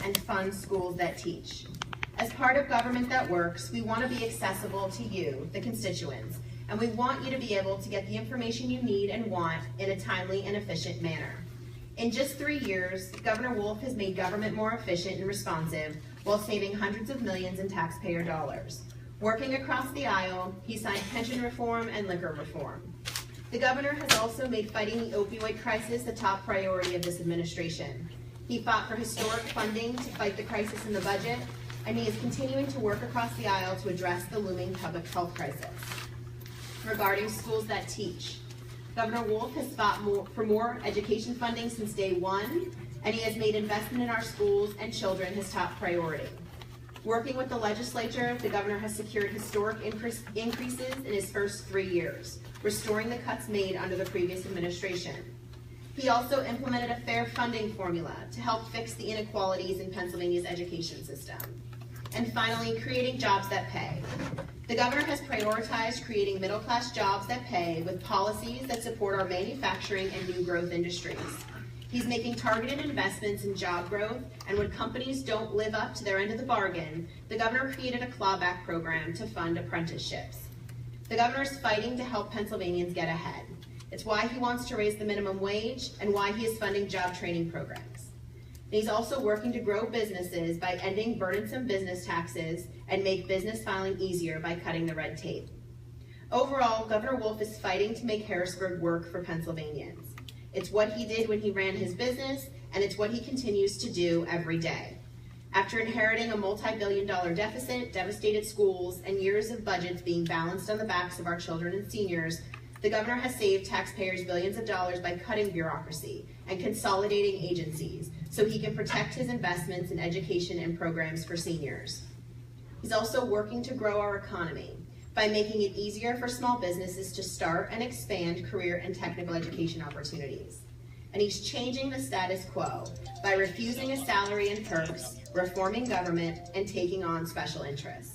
and fund schools that teach. As part of government that works, we want to be accessible to you, the constituents, and we want you to be able to get the information you need and want in a timely and efficient manner. In just 3 years, Governor Wolf has made government more efficient and responsive while saving hundreds of millions in taxpayer dollars. Working across the aisle, he signed pension reform and liquor reform. The governor has also made fighting the opioid crisis the top priority of this administration. He fought for historic funding to fight the crisis in the budget, and he is continuing to work across the aisle to address the looming public health crisis. Regarding schools that teach, Governor Wolf has fought for more education funding since day one, and he has made investment in our schools and children his top priority. Working with the legislature, the governor has secured historic increases in his first 3 years, restoring the cuts made under the previous administration. He also implemented a fair funding formula to help fix the inequalities in Pennsylvania's education system. And finally, creating jobs that pay. The governor has prioritized creating middle-class jobs that pay with policies that support our manufacturing and new growth industries. He's making targeted investments in job growth, and when companies don't live up to their end of the bargain, the governor created a clawback program to fund apprenticeships. The governor is fighting to help Pennsylvanians get ahead. It's why he wants to raise the minimum wage and why he is funding job training programs. And he's also working to grow businesses by ending burdensome business taxes and make business filing easier by cutting the red tape. Overall, Governor Wolf is fighting to make Harrisburg work for Pennsylvanians. It's what he did when he ran his business, and it's what he continues to do every day. After inheriting a multi-billion-dollar deficit, devastated schools, and years of budgets being balanced on the backs of our children and seniors, the governor has saved taxpayers billions of dollars by cutting bureaucracy and consolidating agencies so he can protect his investments in education and programs for seniors. He's also working to grow our economy by making it easier for small businesses to start and expand career and technical education opportunities. And he's changing the status quo by refusing a salary and perks, reforming government, and taking on special interests.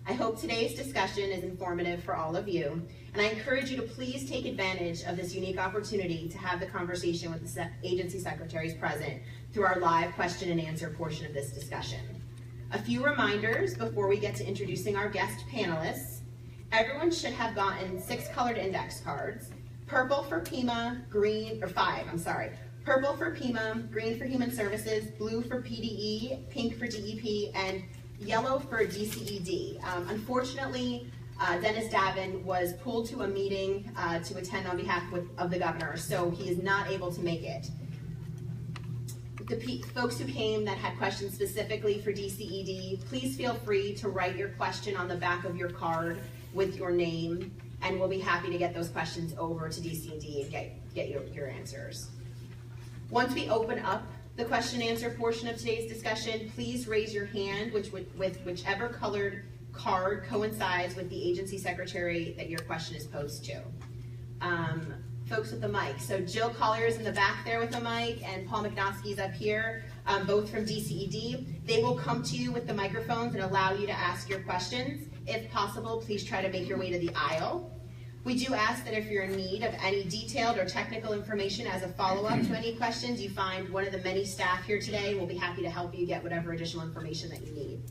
I hope today's discussion is informative for all of you, and I encourage you to please take advantage of this unique opportunity to have the conversation with the agency secretaries present through our live question and answer portion of this discussion. A few reminders before we get to introducing our guest panelists. Everyone should have gotten 6 colored index cards. Purple for PEMA, purple for PEMA, green for Human Services, blue for PDE, pink for DEP, and yellow for DCED. Unfortunately, Dennis Davin was pulled to a meeting to attend on behalf of the governor, so he is not able to make it. The folks who came that had questions specifically for DCED, please feel free to write your question on the back of your card with your name, and we'll be happy to get those questions over to DCED and get your answers. Once we open up the question and answer portion of today's discussion, please raise your hand with whichever colored card coincides with the agency secretary that your question is posed to. Folks with the mic. So Jill Collier is in the back there with the mic, and Paul McNoskey's up here, both from DCED. They will come to you with the microphones and allow you to ask your questions. If possible, please try to make your way to the aisle. We do ask that if you're in need of any detailed or technical information as a follow-up to any questions, you find one of the many staff here today. We'll be happy to help you get whatever additional information that you need.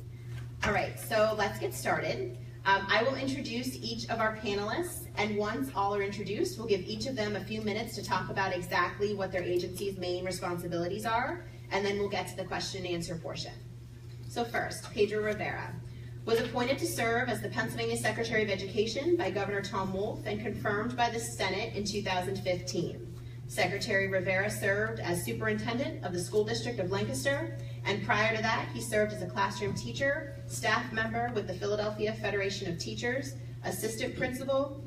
All right, so let's get started. I will introduce each of our panelists, and once all are introduced, we'll give each of them a few minutes to talk about exactly what their agency's main responsibilities are, and then we'll get to the question and answer portion. So first, Pedro Rivera was appointed to serve as the Pennsylvania Secretary of Education by Governor Tom Wolf and confirmed by the Senate in 2015. Secretary Rivera served as superintendent of the School District of Lancaster, and prior to that, he served as a classroom teacher, staff member with the Philadelphia Federation of Teachers, assistant principal,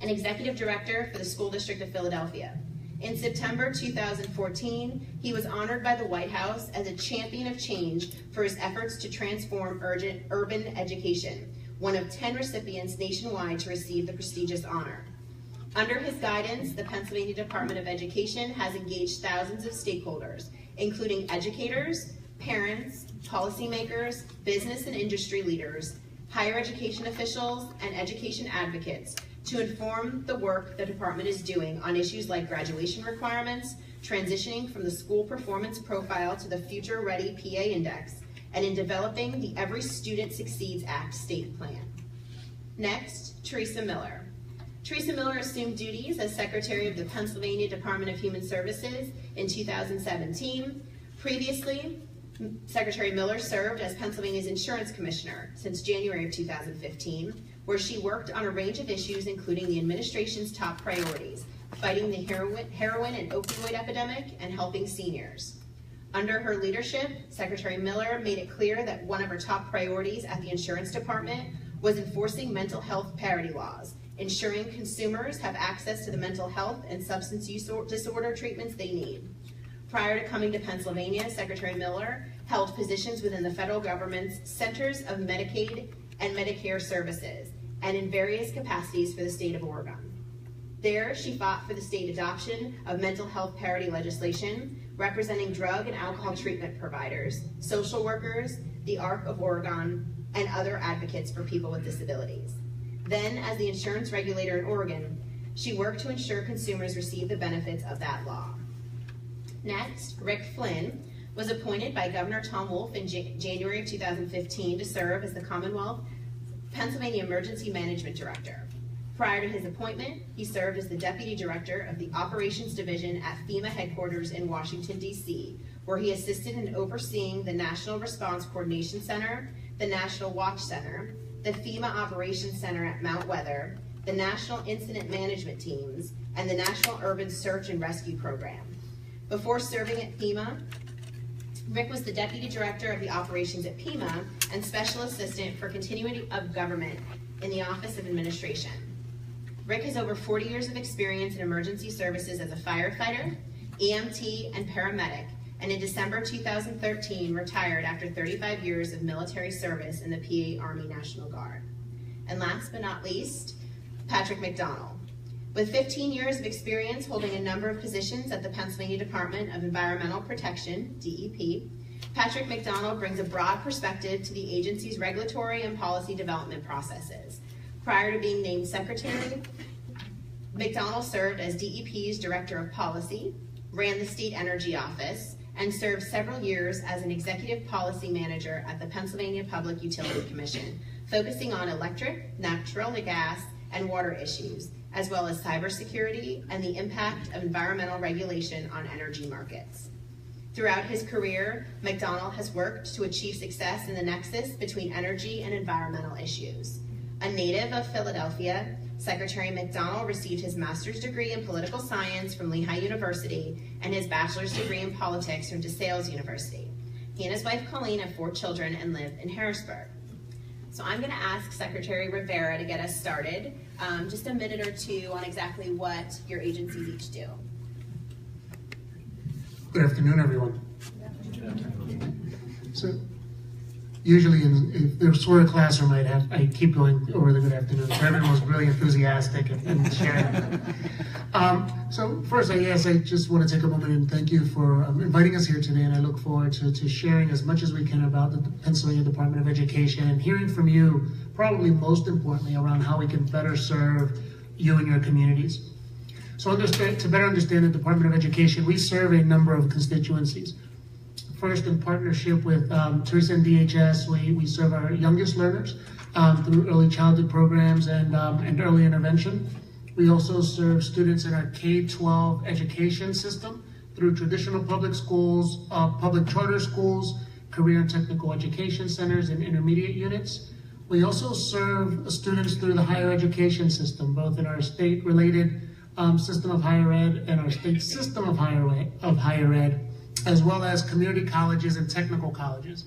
and executive director for the School District of Philadelphia. In September 2014, he was honored by the White House as a champion of change for his efforts to transform urban education, one of 10 recipients nationwide to receive the prestigious honor. Under his guidance, the Pennsylvania Department of Education has engaged thousands of stakeholders, including educators, parents, policymakers, business and industry leaders, higher education officials, and education advocates to inform the work the department is doing on issues like graduation requirements, transitioning from the school performance profile to the Future Ready PA Index, and in developing the Every Student Succeeds Act state plan. Next, Teresa Miller. Teresa Miller assumed duties as Secretary of the Pennsylvania Department of Human Services in 2017. Previously, Secretary Miller served as Pennsylvania's Insurance Commissioner since January of 2015, where she worked on a range of issues including the administration's top priorities, fighting the heroin and opioid epidemic and helping seniors. Under her leadership, Secretary Miller made it clear that one of her top priorities at the Insurance Department was enforcing mental health parity laws, ensuring consumers have access to the mental health and substance use disorder treatments they need. Prior to coming to Pennsylvania, Secretary Miller held positions within the federal government's Centers of Medicaid and Medicare Services and in various capacities for the state of Oregon. There, she fought for the state adoption of mental health parity legislation, representing drug and alcohol treatment providers, social workers, the ARC of Oregon, and other advocates for people with disabilities. Then, as the insurance regulator in Oregon, she worked to ensure consumers receive the benefits of that law. Next, Rick Flynn was appointed by Governor Tom Wolf in January of 2015 to serve as the Commonwealth Pennsylvania Emergency Management Director. Prior to his appointment, he served as the Deputy Director of the Operations Division at FEMA headquarters in Washington, D.C., where he assisted in overseeing the National Response Coordination Center, the National Watch Center, the FEMA Operations Center at Mount Weather, the National Incident Management Teams, and the National Urban Search and Rescue Program. Before serving at FEMA, Rick was the Deputy Director of the Operations at FEMA and Special Assistant for Continuity of Government in the Office of Administration. Rick has over 40 years of experience in emergency services as a firefighter, EMT, and paramedic, and in December 2013 retired after 35 years of military service in the PA Army National Guard. And last but not least, Patrick McDonald. With 15 years of experience holding a number of positions at the Pennsylvania Department of Environmental Protection, DEP, Patrick McDonald brings a broad perspective to the agency's regulatory and policy development processes. Prior to being named Secretary, McDonald served as DEP's Director of Policy, ran the State Energy Office, and served several years as an Executive Policy Manager at the Pennsylvania Public Utility Commission, focusing on electric, natural gas, and water issues, as well as cybersecurity and the impact of environmental regulation on energy markets. Throughout his career, McDonald has worked to achieve success in the nexus between energy and environmental issues. A native of Philadelphia, Secretary McDonald received his master's degree in political science from Lehigh University and his bachelor's degree in politics from DeSales University. He and his wife Colleen have 4 children and live in Harrisburg. So I'm going to ask Secretary Rivera to get us started, just a minute or two on exactly what your agencies each do. Good afternoon, everyone. So, usually if there's sort of classroom, I keep going over the good afternoon. So everyone was really enthusiastic and sharing. So first, I just want to take a moment and thank you for inviting us here today, and I look forward to sharing as much as we can about the Pennsylvania Department of Education and hearing from you, probably most importantly, around how we can better serve you and your communities. So to better understand the Department of Education, we serve a number of constituencies. First, in partnership with Teresa and DHS, we serve our youngest learners through early childhood programs and early intervention. We also serve students in our K-12 education system through traditional public schools, public charter schools, career and technical education centers, and intermediate units. We also serve students through the higher education system, both in our state-related system of higher ed and our state system of higher ed, as well as community colleges and technical colleges.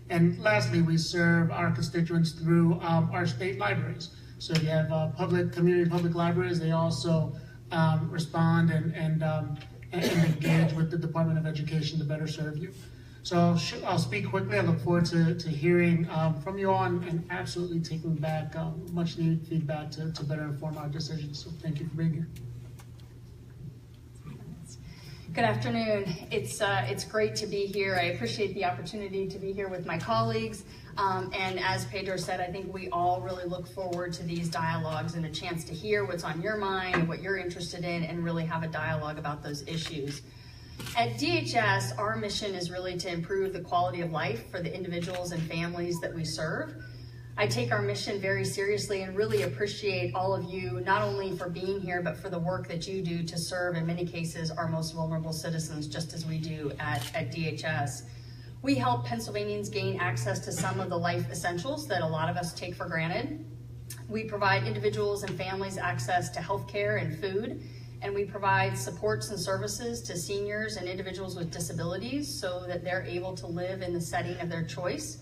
And lastly, we serve our constituents through our state libraries. So you have community public libraries. They also respond and engage with the Department of Education to better serve you. So I'll speak quickly. I look forward to hearing from you all and absolutely taking back much needed feedback to better inform our decisions. So thank you for being here. Good afternoon. It's great to be here. I appreciate the opportunity to be here with my colleagues. And as Pedro said, I think we all really look forward to these dialogues and a chance to hear what's on your mind, what you're interested in, and really have a dialogue about those issues. At DHS, our mission is really to improve the quality of life for the individuals and families that we serve. I take our mission very seriously and really appreciate all of you, not only for being here, but for the work that you do to serve, in many cases, our most vulnerable citizens, just as we do at DHS. We help Pennsylvanians gain access to some of the life essentials that a lot of us take for granted. We provide individuals and families access to health care and food, and we provide supports and services to seniors and individuals with disabilities so that they're able to live in the setting of their choice.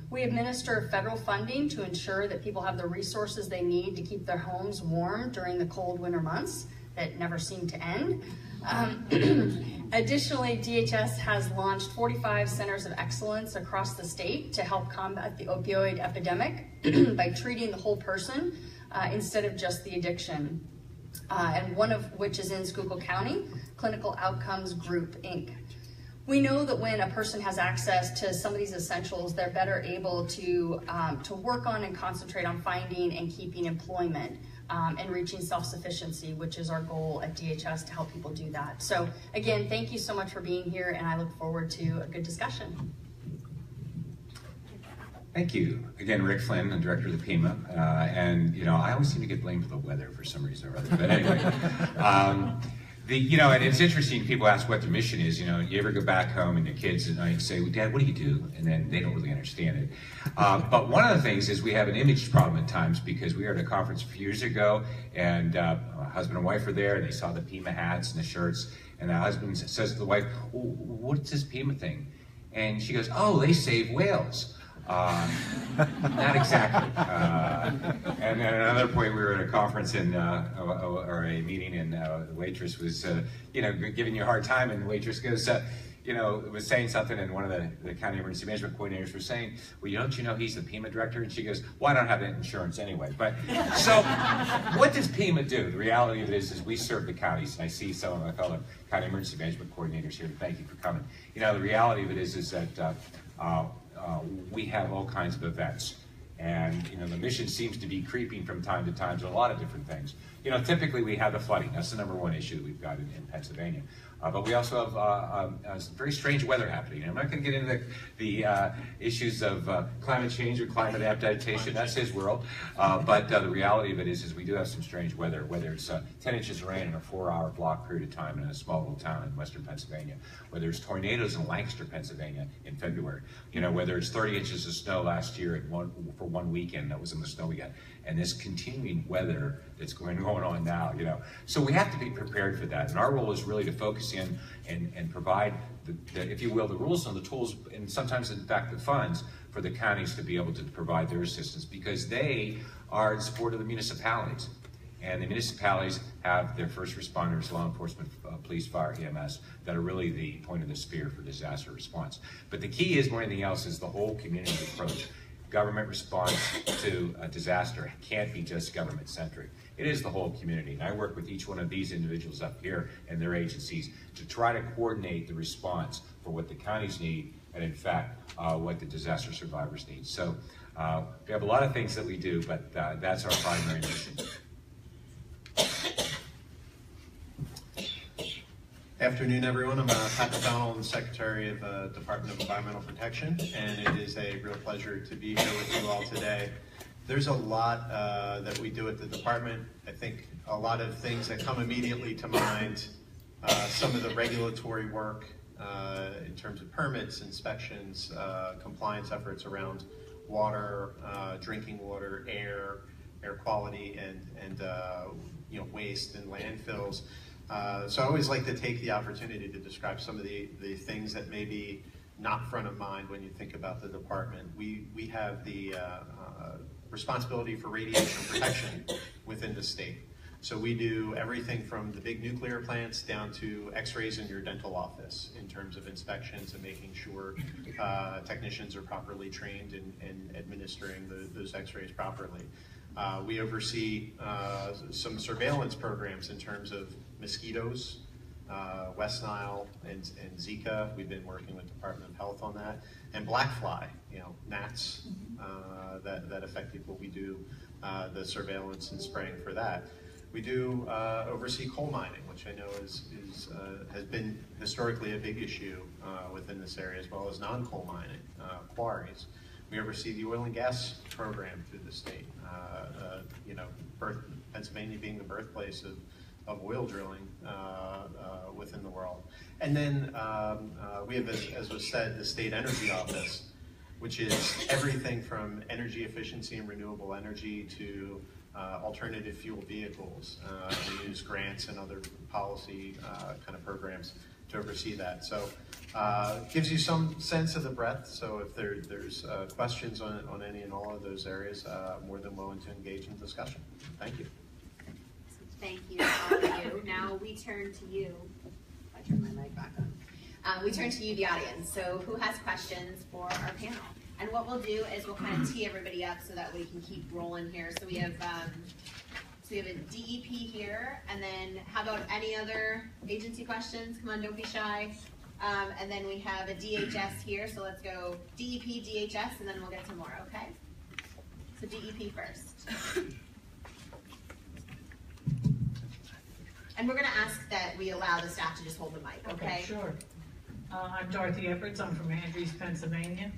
We administer federal funding to ensure that people have the resources they need to keep their homes warm during the cold winter months that never seem to end. Additionally, DHS has launched 45 centers of excellence across the state to help combat the opioid epidemic by treating the whole person instead of just the addiction. And one of which is in Schuylkill County, Clinical Outcomes Group, Inc. We know that when a person has access to some of these essentials, they're better able to work on and concentrate on finding and keeping employment and reaching self-sufficiency, which is our goal at DHS to help people do that. So again, thank you so much for being here, and I look forward to a good discussion. Thank you. Again, Rick Flynn, the director of the PEMA, and I always seem to get blamed for the weather for some reason or other, but anyway. And it's interesting, people ask what their mission is. You ever go back home and your kids at night say, well, Dad, what do you do? And then they don't really understand it. But one of the things is we have an image problem at times because we were at a conference a few years ago, and a husband and wife were there, and they saw the PEMA hats and the shirts, and the husband says to the wife, well, what's this PEMA thing? And she goes, oh, they save whales. Not exactly. And at another point, we were at a conference or a meeting, and the waitress was, giving you a hard time, and the waitress goes, was saying something, and one of the county emergency management coordinators was saying, well, don't you know he's the PEMA director? And she goes, well, I don't have that insurance anyway. But so what does PEMA do? The reality of it is we serve the counties, and I see some of my fellow county emergency management coordinators here, and thank you for coming. The reality of it is that we have all kinds of events, and the mission seems to be creeping from time to time to a lot of different things. Typically we have the flooding. That's the number one issue that we've got in Pennsylvania. But we also have very strange weather happening. I'm not going to get into the issues of climate change or climate adaptation. That's his world. But the reality of it is we do have some strange weather, whether it's 10 inches of rain in a 4-hour block period of time in a small little town in western Pennsylvania, whether it's tornadoes in Lancaster, Pennsylvania in February, whether it's 30 inches of snow last year for one weekend that was in the snow we got, and this continuing weather that's going on now, So we have to be prepared for that. And our role is really to focus in and provide, if you will, the rules and the tools, and sometimes, in fact, the funds for the counties to be able to provide their assistance, because they are in support of the municipalities. And the municipalities have their first responders, law enforcement, police, fire, EMS, that are really the point of the spear for disaster response. But the key is, more than anything else, is the whole community approach. Government response to a disaster can't be just government-centric. It is the whole community. And I work with each one of these individuals up here and their agencies to try to coordinate the response for what the counties need and, in fact, what the disaster survivors need. So we have a lot of things that we do, but that's our primary mission. Afternoon, everyone. I'm Pat McDonald, the Secretary of the Department of Environmental Protection, and it is a real pleasure to be here with you all today. There's a lot that we do at the department. I think a lot of things that come immediately to mind, some of the regulatory work in terms of permits, inspections, compliance efforts around water, drinking water, air quality, and waste and landfills. So I always like to take the opportunity to describe some of the things that may be not front of mind when you think about the department. We have the responsibility for radiation protection within the state. So we do everything from the big nuclear plants down to x-rays in your dental office in terms of inspections and making sure technicians are properly trained in administering those x-rays properly. We oversee some surveillance programs in terms of mosquitoes, West Nile and Zika. We've been working with Department of Health on that. And black fly, gnats that affect people. We do the surveillance and spraying for that. We do oversee coal mining, which I know has been historically a big issue within this area, as well as non-coal mining, quarries. We oversee the oil and gas program through the state. Pennsylvania being the birthplace of oil drilling within the world. And then we have, as was said, the State Energy Office, which is everything from energy efficiency and renewable energy to alternative fuel vehicles. We use grants and other policy kind of programs to oversee that. So gives you some sense of the breadth. So if there's questions on any and all of those areas, more than willing to engage in discussion. Thank you. Thank you, all of you. Now we turn to you. I turn my mic back on. We turn to you, the audience. So who has questions for our panel? And what we'll do is we'll kind of tee everybody up so that we can keep rolling here. So we have a DEP here, and then how about any other agency questions? Come on, don't be shy. And then we have a DHS here, so let's go DEP, DHS, and then we'll get to more, okay? So DEP first. And we're gonna ask that we allow the staff to just hold the mic, okay? Sure. I'm Dorothy Edwards. I'm from Andrews, Pennsylvania.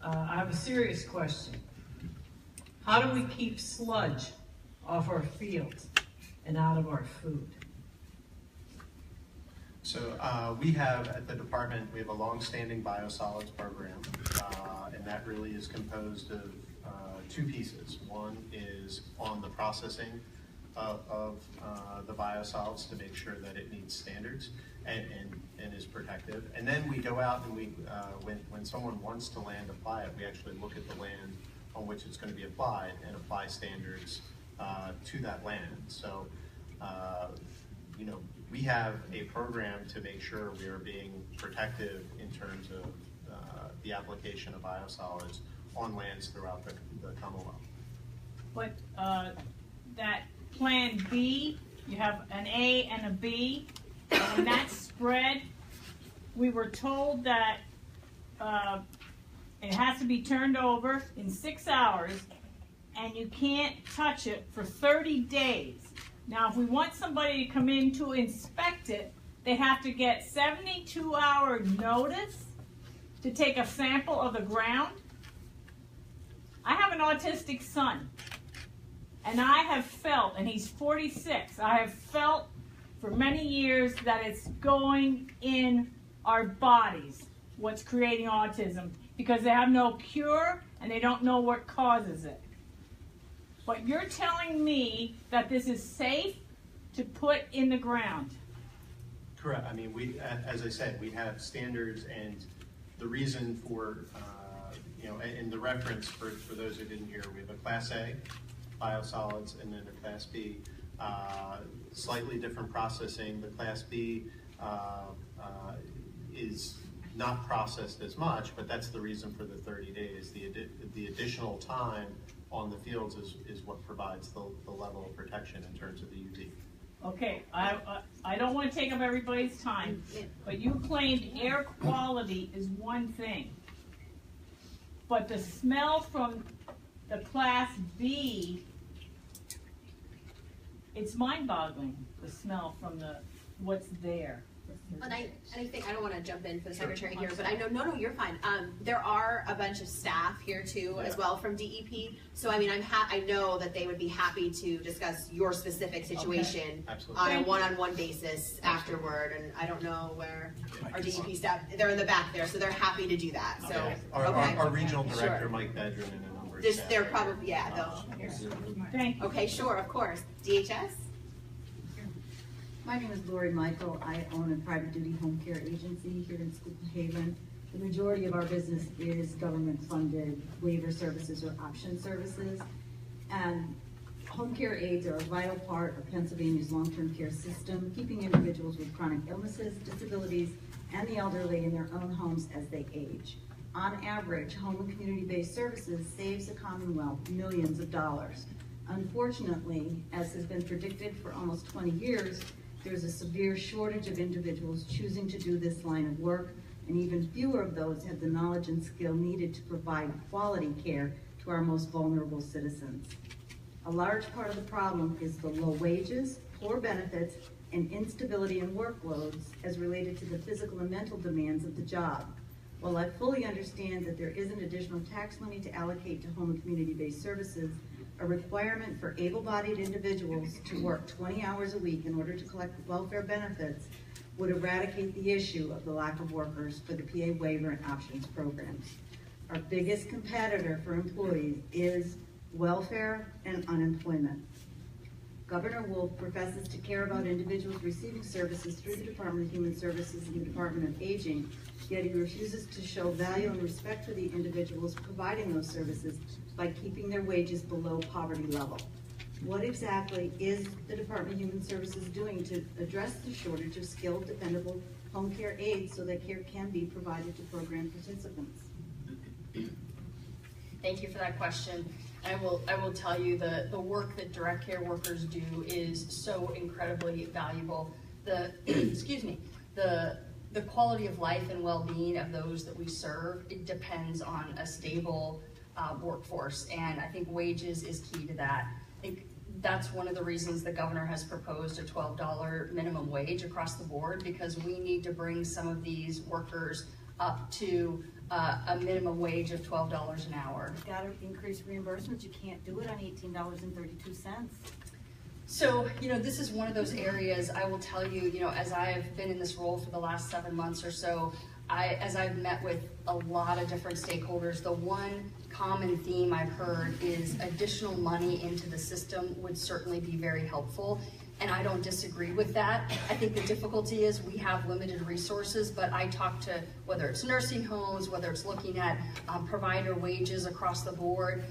I have a serious question. How do we keep sludge off our fields and out of our food? So we have at the department, we have a long-standing biosolids program, and that really is composed of two pieces. One is on the processing of the biosolids to make sure that it meets standards and is protective. And then we go out and we, when someone wants to land apply it, we actually look at the land on which it's going to be applied and apply standards to that land. So, we have a program to make sure we are being protective in terms of the application of biosolids on lands throughout the Commonwealth. But that Plan B, you have an A and a B, and when that's spread, we were told that it has to be turned over in 6 hours, and you can't touch it for 30 days. Now, if we want somebody to come in to inspect it, they have to get 72-hour notice to take a sample of the ground. I have an autistic son, and I have felt, and he's 46, I have felt for many years that it's going in our bodies, what's creating autism, because they have no cure and they don't know what causes it. But you're telling me that this is safe to put in the ground. Correct. I mean, as I said, we have standards, and the reason for, and the reference for those who didn't hear, we have a Class A, biosolids, and then a Class B, slightly different processing. The Class B is not processed as much, but that's the reason for the 30 days. The additional time on the fields is what provides the level of protection in terms of the UV. Okay, I don't want to take up everybody's time, but you claimed air quality is one thing, but the smell from the Class B, it's mind-boggling, the smell from what's there. And I think, I don't want to jump in for the secretary here, but I know, no, you're fine. There are a bunch of staff here too, as well from DEP. So I mean, I know that they would be happy to discuss your specific situation on a one-on-one basis afterward. And I don't know where our DEP staff, they're in the back there, so they're happy to do that. So our regional director, Mike Bedrin, and a number of staff. They're probably, Thank you. Okay, sure, of course. DHS? My name is Lori Michael. I own a private duty home care agency here in Schuylkill Haven. The majority of our business is government funded waiver services or option services. And home care aides are a vital part of Pennsylvania's long-term care system, keeping individuals with chronic illnesses, disabilities, and the elderly in their own homes as they age. On average, home and community-based services saves the Commonwealth millions of dollars. Unfortunately, as has been predicted for almost 20 years, there's a severe shortage of individuals choosing to do this line of work, and even fewer of those have the knowledge and skill needed to provide quality care to our most vulnerable citizens. A large part of the problem is the low wages, poor benefits, and instability in workloads as related to the physical and mental demands of the job. While I fully understand that there isn't additional tax money to allocate to home and community-based services, a requirement for able-bodied individuals to work 20 hours a week in order to collect welfare benefits would eradicate the issue of the lack of workers for the PA waiver and options programs. Our biggest competitor for employees is welfare and unemployment. Governor Wolf professes to care about individuals receiving services through the Department of Human Services and the Department of Aging, yet he refuses to show value and respect for the individuals providing those services by keeping their wages below poverty level. What exactly is the Department of Human Services doing to address the shortage of skilled, dependable home care aides so that care can be provided to program participants? Thank you for that question. I will tell you the work that direct care workers do is so incredibly valuable. Excuse me, the quality of life and well-being of those that we serve, it depends on a stable workforce, and I think wages is key to that. I think that's one of the reasons the governor has proposed a $12 minimum wage across the board, because we need to bring some of these workers up to a minimum wage of $12 an hour. You've got to increase reimbursements. You can't do it on $18.32. So, this is one of those areas I will tell you, as I've been in this role for the last 7 months or so, as I've met with a lot of different stakeholders, the one common theme I've heard is additional money into the system would certainly be very helpful. And I don't disagree with that. I think the difficulty is we have limited resources, but I talk to, whether it's nursing homes, whether it's looking at provider wages across the board.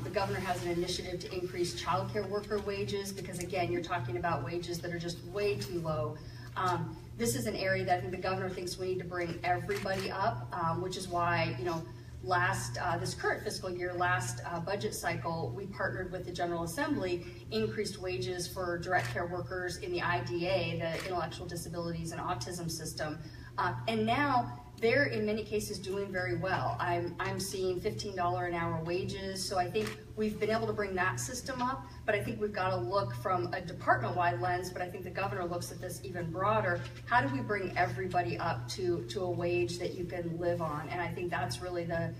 The governor has an initiative to increase childcare worker wages, because again, you're talking about wages that are just way too low. This is an area that I think the governor thinks we need to bring everybody up, which is why, this current fiscal year, last budget cycle, we partnered with the General Assembly, increased wages for direct care workers in the IDA, the Intellectual Disabilities and Autism System. And now they're in many cases doing very well. I'm seeing $15 an hour wages, so I think we've been able to bring that system up, but I think we've got to look from a department-wide lens, but I think the governor looks at this even broader. How do we bring everybody up to a wage that you can live on? And I think that's really the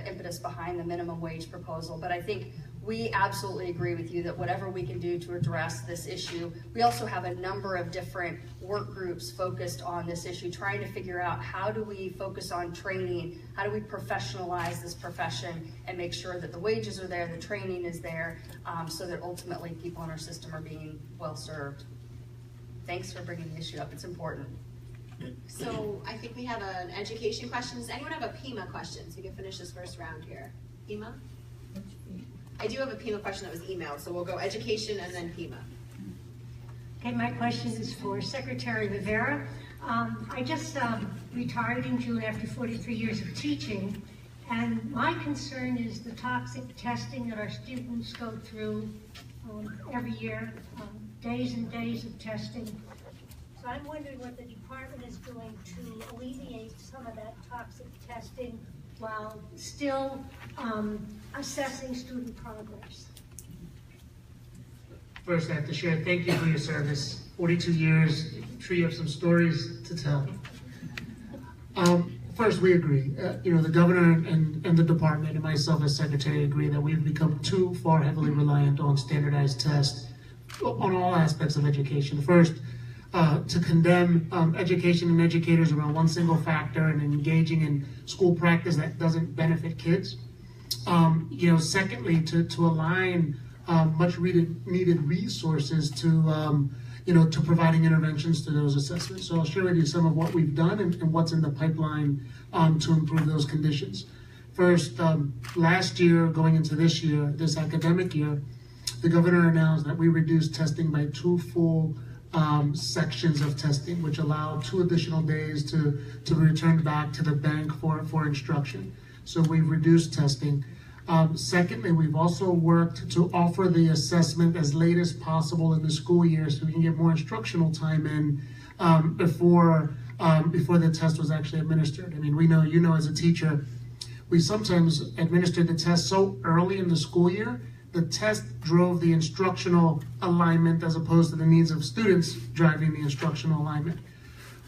impetus behind the minimum wage proposal. But I think we absolutely agree with you that whatever we can do to address this issue. We also have a number of different work groups focused on this issue, trying to figure out how do we focus on training, how do we professionalize this profession and make sure that the wages are there, the training is there, so that ultimately people in our system are being well served. Thanks for bringing the issue up, it's important. So I think we have an education question. Does anyone have a PIMA question? So we can finish this first round here. PIMA? I do have a PIMA question that was emailed, so we'll go education and then PIMA. Okay, my question is for Secretary Rivera. I just retired in June after 43 years of teaching, and my concern is the toxic testing that our students go through every year, days and days of testing. So I'm wondering what the department is doing to alleviate some of that toxic testing while still assessing student progress. First, I have to share, thank you for your service. 42 years, I'm sure you have some stories to tell. First, we agree. The governor and the department and myself as secretary agree that we've become too far heavily reliant on standardized tests on all aspects of education. First, to condemn education and educators around one single factor and engaging in school practice that doesn't benefit kids. Secondly, to align much needed resources to providing interventions to those assessments. So I'll share with you some of what we've done and what's in the pipeline to improve those conditions. First, last year, going into this academic year, the governor announced that we reduced testing by 2 full sections of testing, which allow 2 additional days to return back to the bank for instruction. So we've reduced testing. Secondly, we've also worked to offer the assessment as late as possible in the school year so we can get more instructional time in before the test was actually administered. I mean, we know, as a teacher, we sometimes administer the test so early in the school year the test drove the instructional alignment as opposed to the needs of students driving the instructional alignment.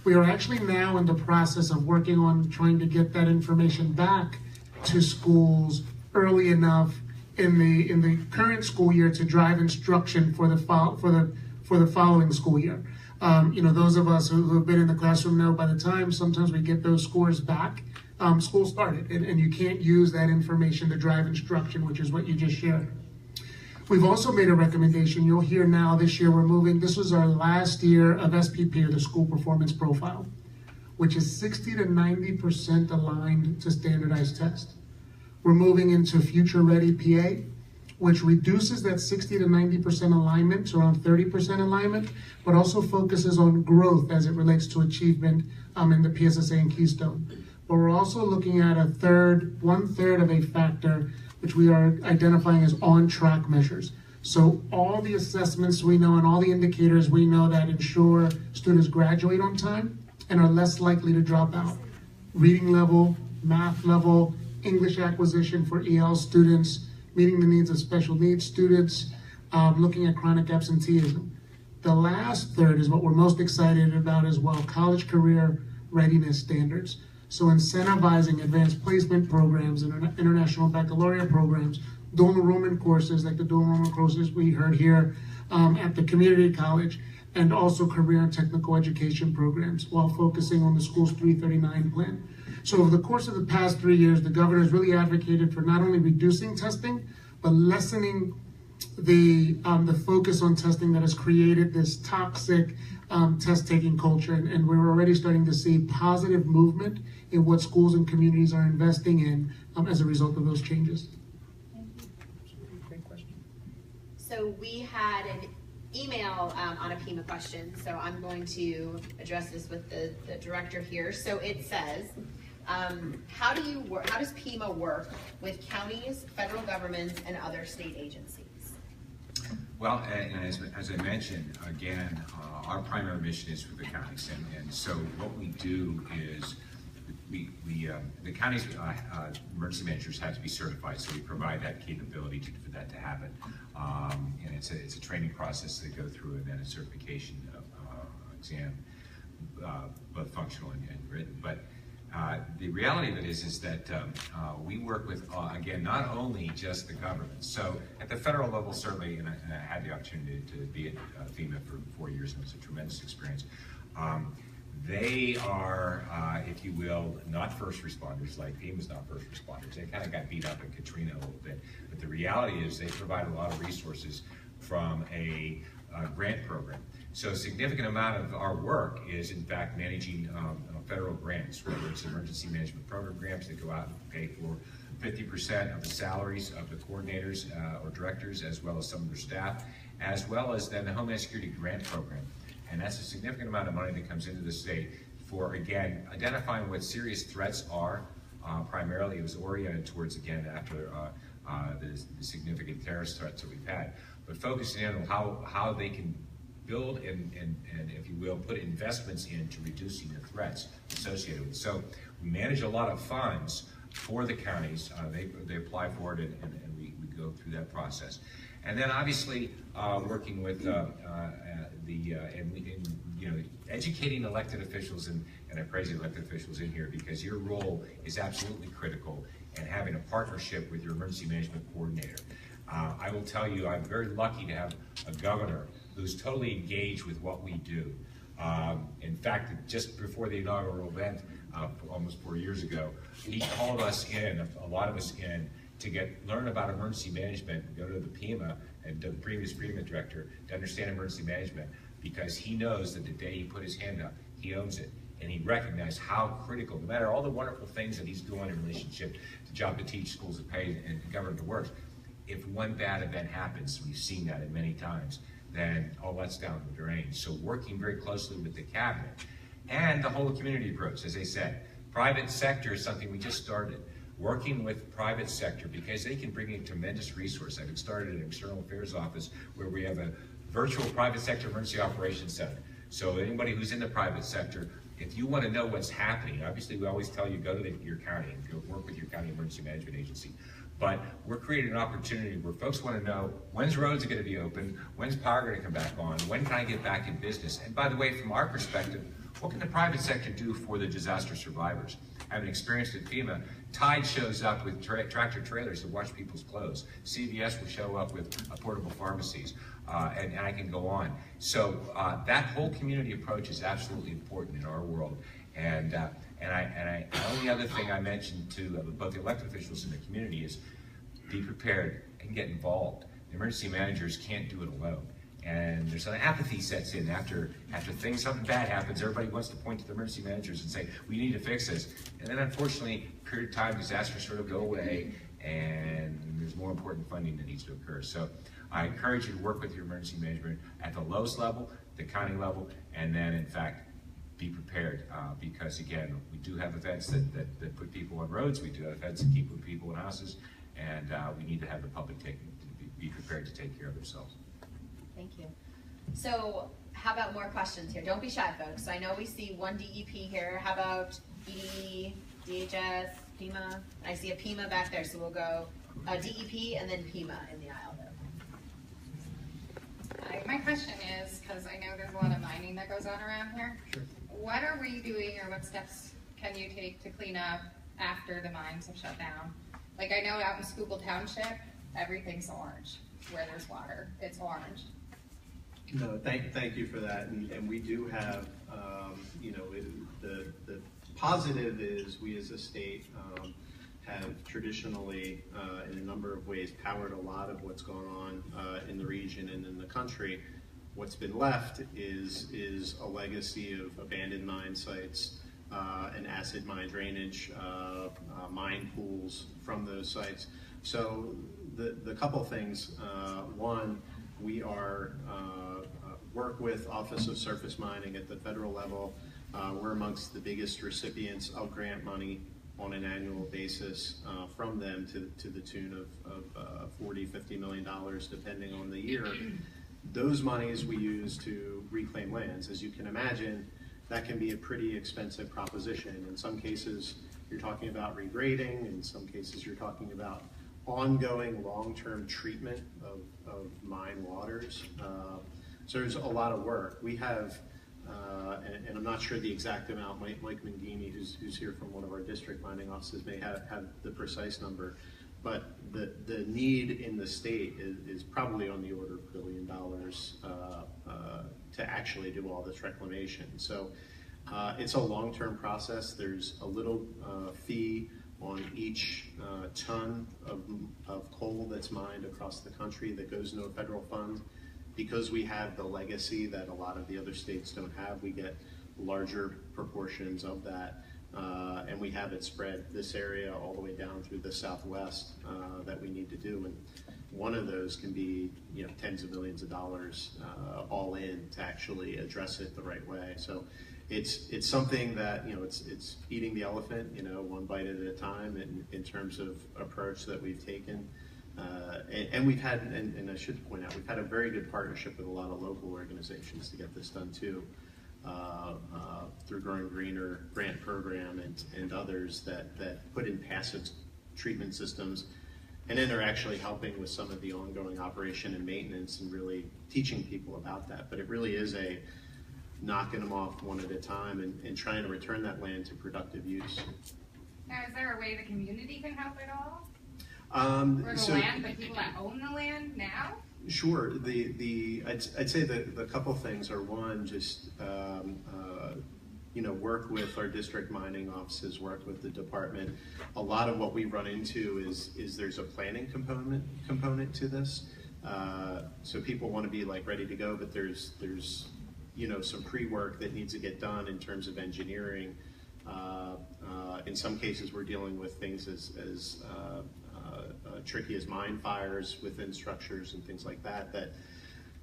We are actually now in the process of working on trying to get that information back to schools early enough in the current school year to drive instruction for the following school year. Those of us who have been in the classroom know by the time sometimes we get those scores back, school started, and you can't use that information to drive instruction, which is what you just shared. We've also made a recommendation. You'll hear now this year this was our last year of SPP, or the School Performance Profile, which is 60 to 90% aligned to standardized tests. We're moving into Future Ready PA, which reduces that 60 to 90% alignment to around 30% alignment, but also focuses on growth as it relates to achievement in the PSSA and Keystone. But we're also looking at 1/3 of a factor, which we are identifying as on-track measures. So all the assessments we know and all the indicators we know that ensure students graduate on time and are less likely to drop out. Reading level, math level, English acquisition for EL students, meeting the needs of special needs students, looking at chronic absenteeism. The last third is what we're most excited about as well, college career readiness standards. So incentivizing advanced placement programs, international baccalaureate programs, dual enrollment courses like the dual enrollment courses we heard here at the community college, and also career and technical education programs while focusing on the school's 339 plan. So over the course of the past 3 years, the governor has really advocated for not only reducing testing, but lessening the focus on testing that has created this toxic test-taking culture. And we're already starting to see positive movement in what schools and communities are investing in as a result of those changes. Great question. So we had an email on a PIMA question, so I'm going to address this with the director here. So it says, how does PIMA work with counties, federal governments, and other state agencies? Well, and as I mentioned, again, our primary mission is with the counties, and so what we do is the counties' emergency managers have to be certified, so we provide that capability for that to happen. And it's a training process they go through, and then a certification exam, both functional and written. But the reality of it is that we work with, again, not only just the government. So at the federal level, certainly, and I had the opportunity to be at FEMA for 4 years, and it was a tremendous experience. They are, if you will, not first responders, like FEMA's not first responders. They kind of got beat up in Katrina a little bit. But the reality is they provide a lot of resources from a grant program. So a significant amount of our work is, in fact, managing federal grants, whether it's emergency management program grants that go out and pay for 50% of the salaries of the coordinators or directors, as well as some of their staff, as well as then the Homeland Security Grant Program. And that's a significant amount of money that comes into the state for, again, identifying what serious threats are. Primarily, it was oriented towards, again, after the significant terrorist threats that we've had, but focusing on how they can build and, if you will, put investments into reducing the threats associated with it. So we manage a lot of funds for the counties. They apply for it, and we go through that process. And then obviously working with educating elected officials, and I praise the elected officials in here because your role is absolutely critical, and having a partnership with your emergency management coordinator. I will tell you, I'm very lucky to have a governor who's totally engaged with what we do. In fact, just before the inaugural event, almost 4 years ago, he called us in, a lot of us in, to learn about emergency management, go to the PIMA and to the previous PIMA director to understand emergency management, because he knows that the day he put his hand up, he owns it. And he recognized how critical, no matter all the wonderful things that he's doing in relationship to Job to Teach, Schools to Pay, and Government to Work, if one bad event happens, we've seen that in many times, then all that's down the drain. So working very closely with the cabinet and the whole community approach, as I said, private sector is something we just started. Working with private sector, because they can bring in tremendous resource. I've started an external affairs office where we have a virtual private sector emergency operations center. So anybody who's in the private sector, if you want to know what's happening, obviously we always tell you go to your county and go work with your county emergency management agency. But we're creating an opportunity where folks want to know, when's roads going to be open, when's power going to come back on, when can I get back in business? And by the way, from our perspective, what can the private sector do for the disaster survivors? Having experienced at FEMA, Tide shows up with tractor trailers to wash people's clothes. CVS will show up with portable pharmacies, and I can go on. So that whole community approach is absolutely important in our world. And the only other thing I mentioned to both the elected officials and the community is be prepared and get involved. The emergency managers can't do it alone. And there's an apathy sets in after something bad happens. Everybody wants to point to the emergency managers and say, we need to fix this. And then unfortunately, period of time, disasters sort of go away, and there's more important funding that needs to occur. So I encourage you to work with your emergency management at the lowest level, the county level, and then in fact, be prepared, because again, we do have events that put people on roads, we do have events that keep people in houses, and we need to have the public be prepared to take care of themselves. Thank you. So how about more questions here? Don't be shy, folks. I know we see one DEP here. How about ED, DHS, PEMA? I see a PEMA back there, so we'll go DEP and then PEMA in the aisle there. Hi, my question is, because I know there's a lot of mining that goes on around here. Sure. What are we doing, or what steps can you take to clean up after the mines have shut down? Like, I know out in Schuylkill Township, everything's orange. Where there's water, it's orange. No, thank you for that, and we do have, you know, the positive is we as a state have traditionally, in a number of ways, powered a lot of what's going on in the region and in the country. What's been left is a legacy of abandoned mine sites and acid mine drainage, mine pools from those sites. So the couple things, one, we are work with Office of Surface Mining at the federal level. We're amongst the biggest recipients of grant money on an annual basis from them to the tune of $40, $50 million, depending on the year. Those monies we use to reclaim lands. As you can imagine, that can be a pretty expensive proposition. In some cases, you're talking about regrading. In some cases, you're talking about ongoing long-term treatment of mine waters. So there's a lot of work. We have, and I'm not sure the exact amount, Mike Mangini, who's here from one of our district mining offices, may have the precise number, but the need in the state is probably on the order of $1 billion to actually do all this reclamation. So it's a long-term process. There's a little fee on each ton of coal that's mined across the country that goes into a federal fund. Because we have the legacy that a lot of the other states don't have, we get larger proportions of that. And we have it spread this area all the way down through the Southwest that we need to do. And one of those can be, you know, tens of millions of dollars all in to actually address it the right way. So it's something that, you know, it's eating the elephant, you know, one bite at a time in terms of approach that we've taken. And we've had, and I should point out, we've had a very good partnership with a lot of local organizations to get this done too, through Growing Greener grant program and others that put in passive treatment systems, and then they're actually helping with some of the ongoing operation and maintenance and really teaching people about that. But it really is a knocking them off one at a time and trying to return that land to productive use. Now, is there a way the community can help at all? Or the land, the people that own the land now? Sure. I'd say the couple things are, one, just you know, work with our district mining offices, work with the department. A lot of what we run into is there's a planning component to this. So people want to be like ready to go, but there's you know, some pre-work that needs to get done in terms of engineering. In some cases, we're dealing with things as tricky as mine fires within structures and things like that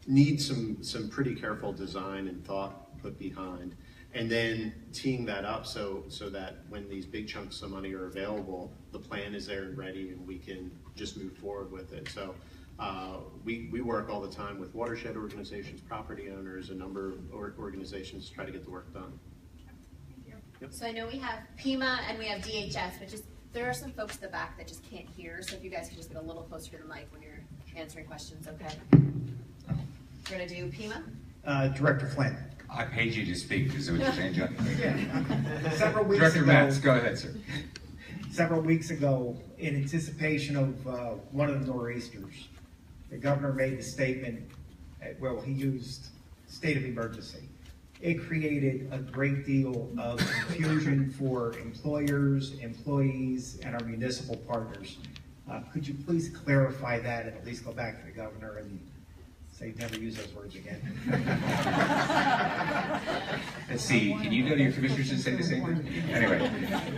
need some pretty careful design and thought put behind. And then teeing that up so that when these big chunks of money are available, the plan is there and ready and we can just move forward with it. So we work all the time with watershed organizations, property owners, a number of organizations to try to get the work done. So I know we have PEMA and we have DHS, which is There are some folks at the back that just can't hear, so if you guys could just get a little closer to the mic when you're answering questions, okay? We're gonna do Pima. Director Flynn. I paid you to speak, is that what you're saying, John? Several weeks Director ago, Matz, go ahead, sir. several weeks ago, in anticipation of one of the nor'easters, the governor made the statement, well, he used state of emergency. It created a great deal of confusion for employers, employees, and our municipal partners. Could you please clarify that and at least go back to the governor and say never use those words again? Let's see, can you go to your commissioners and say the same thing? Anyway,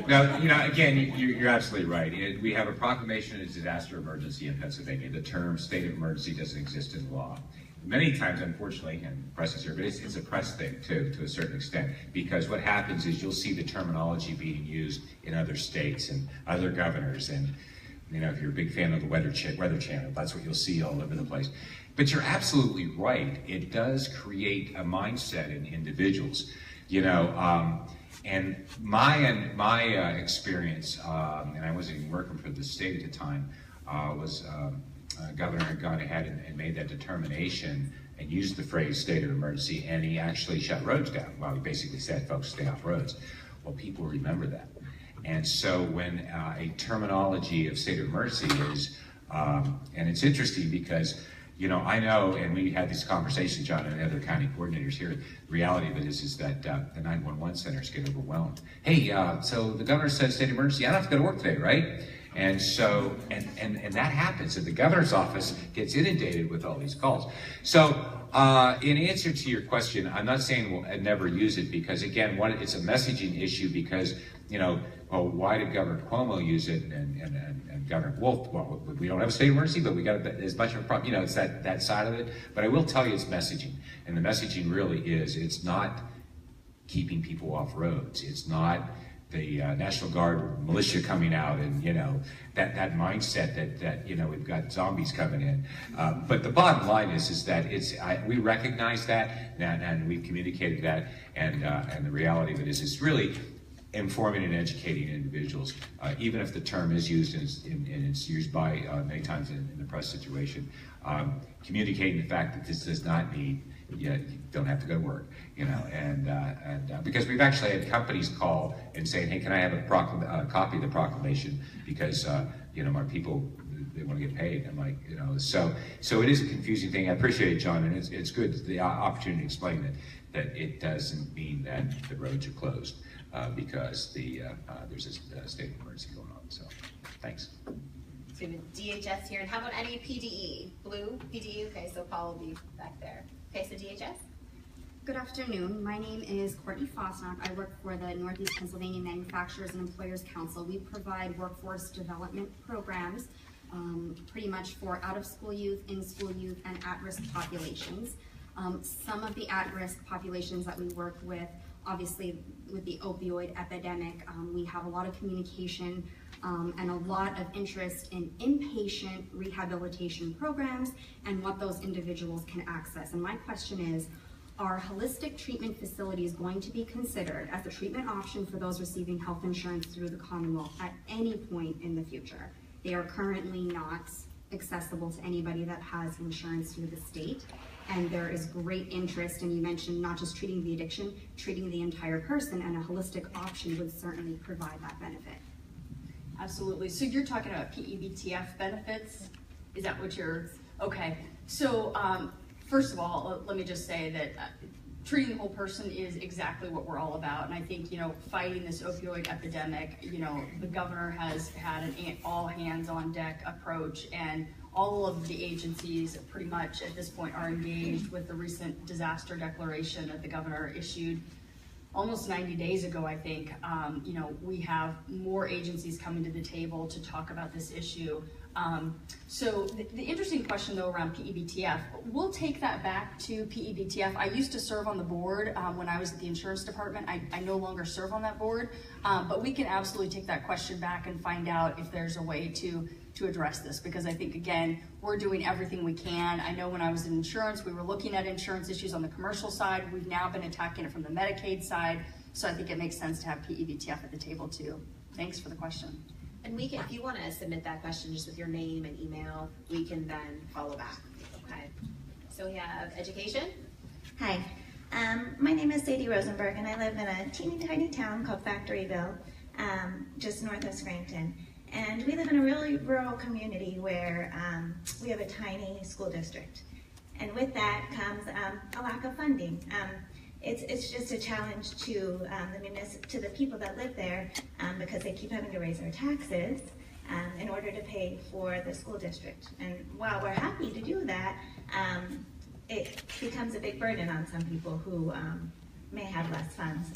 now, again, you're absolutely right. We have a proclamation of disaster emergency in Pennsylvania. The term state of emergency doesn't exist in law. Many times, unfortunately, and the press is here, but it's a press thing too, to a certain extent, because what happens is you'll see the terminology being used in other states and other governors, and if you're a big fan of the Weather Channel, that's what you'll see all over the place. But you're absolutely right. It does create a mindset in individuals, and my experience, and I wasn't even working for the state at the time, was governor had gone ahead and made that determination and used the phrase state of emergency, and he actually shut roads down. Well, he basically said, folks, stay off roads. Well, people remember that. And so when a terminology of state of emergency is, and it's interesting because, I know, and we had these conversations, John and the other county coordinators here, the reality of it is that the 911 centers get overwhelmed. Hey, so the governor said state of emergency, I don't have to go to work today, right? And so, and that happens, and the governor's office gets inundated with all these calls. So, in answer to your question, I'm not saying we'll never use it because, again, it's a messaging issue because, well, why did Governor Cuomo use it and Governor Wolf? Well, we don't have a state of emergency, but we got as much of a problem. It's that side of it. But I will tell you, it's messaging, and the messaging really is. It's not keeping people off roads. It's not the National Guard militia coming out and that mindset that we've got zombies coming in. But the bottom line is that we recognize that and we've communicated that, and the reality of it is it's really informing and educating individuals, even if the term is used and it's used by many times in the press situation, communicating the fact that this does not mean you don't have to go to work, and because we've actually had companies call and saying, hey, can I have a copy of the proclamation because my people, they want to get paid. I'm like, so it is a confusing thing. I appreciate it, John, and it's good the opportunity to explain that it doesn't mean that the roads are closed because there's a state of emergency going on. So, thanks. So we have DHS here, and how about any PDE? Blue PDE. Okay, so Paul will be back there. Okay, so DHS. Good afternoon. My name is Courtney Fosnock. I work for the Northeast Pennsylvania Manufacturers and Employers Council. We provide workforce development programs pretty much for out-of-school youth, in-school youth, and at-risk populations. Some of the at-risk populations that we work with, obviously with the opioid epidemic, we have a lot of communication and a lot of interest in inpatient rehabilitation programs and what those individuals can access. And my question is, are holistic treatment facilities going to be considered as a treatment option for those receiving health insurance through the Commonwealth at any point in the future? They are currently not accessible to anybody that has insurance through the state. And there is great interest, and you mentioned not just treating the addiction, treating the entire person, and a holistic option would certainly provide that benefit. Absolutely. So you're talking about PEBTF benefits? Is that what you're, okay. So first of all, let me just say that treating the whole person is exactly what we're all about. And I think, fighting this opioid epidemic, the governor has had an all hands on deck approach, and all of the agencies pretty much at this point are engaged with the recent disaster declaration that the governor issued almost 90 days ago, I think. We have more agencies coming to the table to talk about this issue. So the interesting question though around PEBTF, we'll take that back to PEBTF. I used to serve on the board when I was at the insurance department. I no longer serve on that board, but we can absolutely take that question back and find out if there's a way to address this, because I think, again, we're doing everything we can. I know when I was in insurance, we were looking at insurance issues on the commercial side. We've now been attacking it from the Medicaid side, so I think it makes sense to have PEBTF at the table too. Thanks for the question. And we can, if you want to submit that question just with your name and email, we can then follow back. Okay. So we have education. Hi, my name is Sadie Rosenberg, and I live in a teeny tiny town called Factoryville, just north of Scranton. And we live in a really rural community where we have a tiny school district. And with that comes a lack of funding. It's just a challenge to the people that live there because they keep having to raise their taxes in order to pay for the school district. And while we're happy to do that, it becomes a big burden on some people who may have less funds.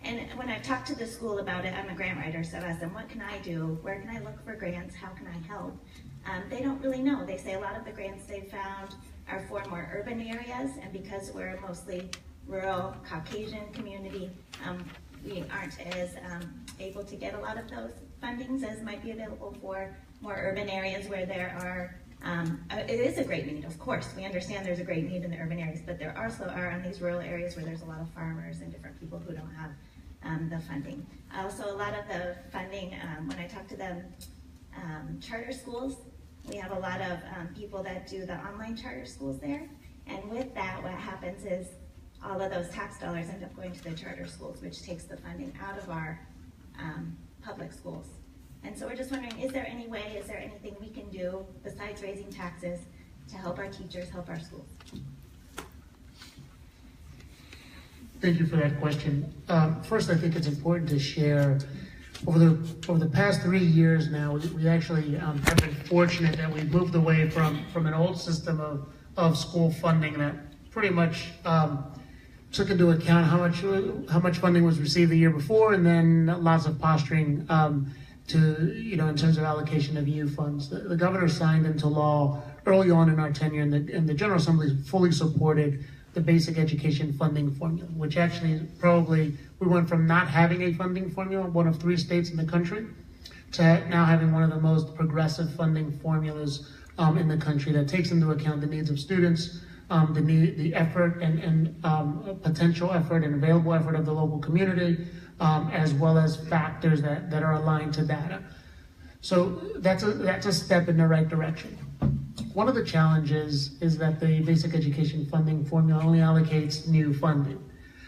And when I've talked to the school about it, I'm a grant writer, so I ask them, what can I do? Where can I look for grants? How can I help? They don't really know. They say a lot of the grants they've found are for more urban areas, and because we're a mostly rural Caucasian community, we aren't as able to get a lot of those fundings as might be available for more urban areas where there are it is a great need, of course. We understand there's a great need in the urban areas, but there also are in these rural areas where there's a lot of farmers and different people who don't have the funding. Also, a lot of the funding, when I talk to them, charter schools, we have a lot of people that do the online charter schools there. And with that, what happens is all of those tax dollars end up going to the charter schools, which takes the funding out of our public schools. And so we're just wondering, is there any way, is there anything we can do besides raising taxes to help our teachers, help our schools? Thank you for that question. First, I think it's important to share, over the past 3 years now, we actually have been fortunate that we moved away from an old system of school funding that pretty much took into account how much funding was received the year before, and then lots of posturing in terms of allocation of EU funds. The governor signed into law early on in our tenure, and the General Assembly fully supported the basic education funding formula, which actually we went from not having a funding formula, one of 3 states in the country, to now having one of the most progressive funding formulas in the country that takes into account the needs of students, the effort and potential effort and available effort of the local community, as well as factors that are aligned to data. So that's a step in the right direction. One of the challenges is that the basic education funding formula only allocates new funding.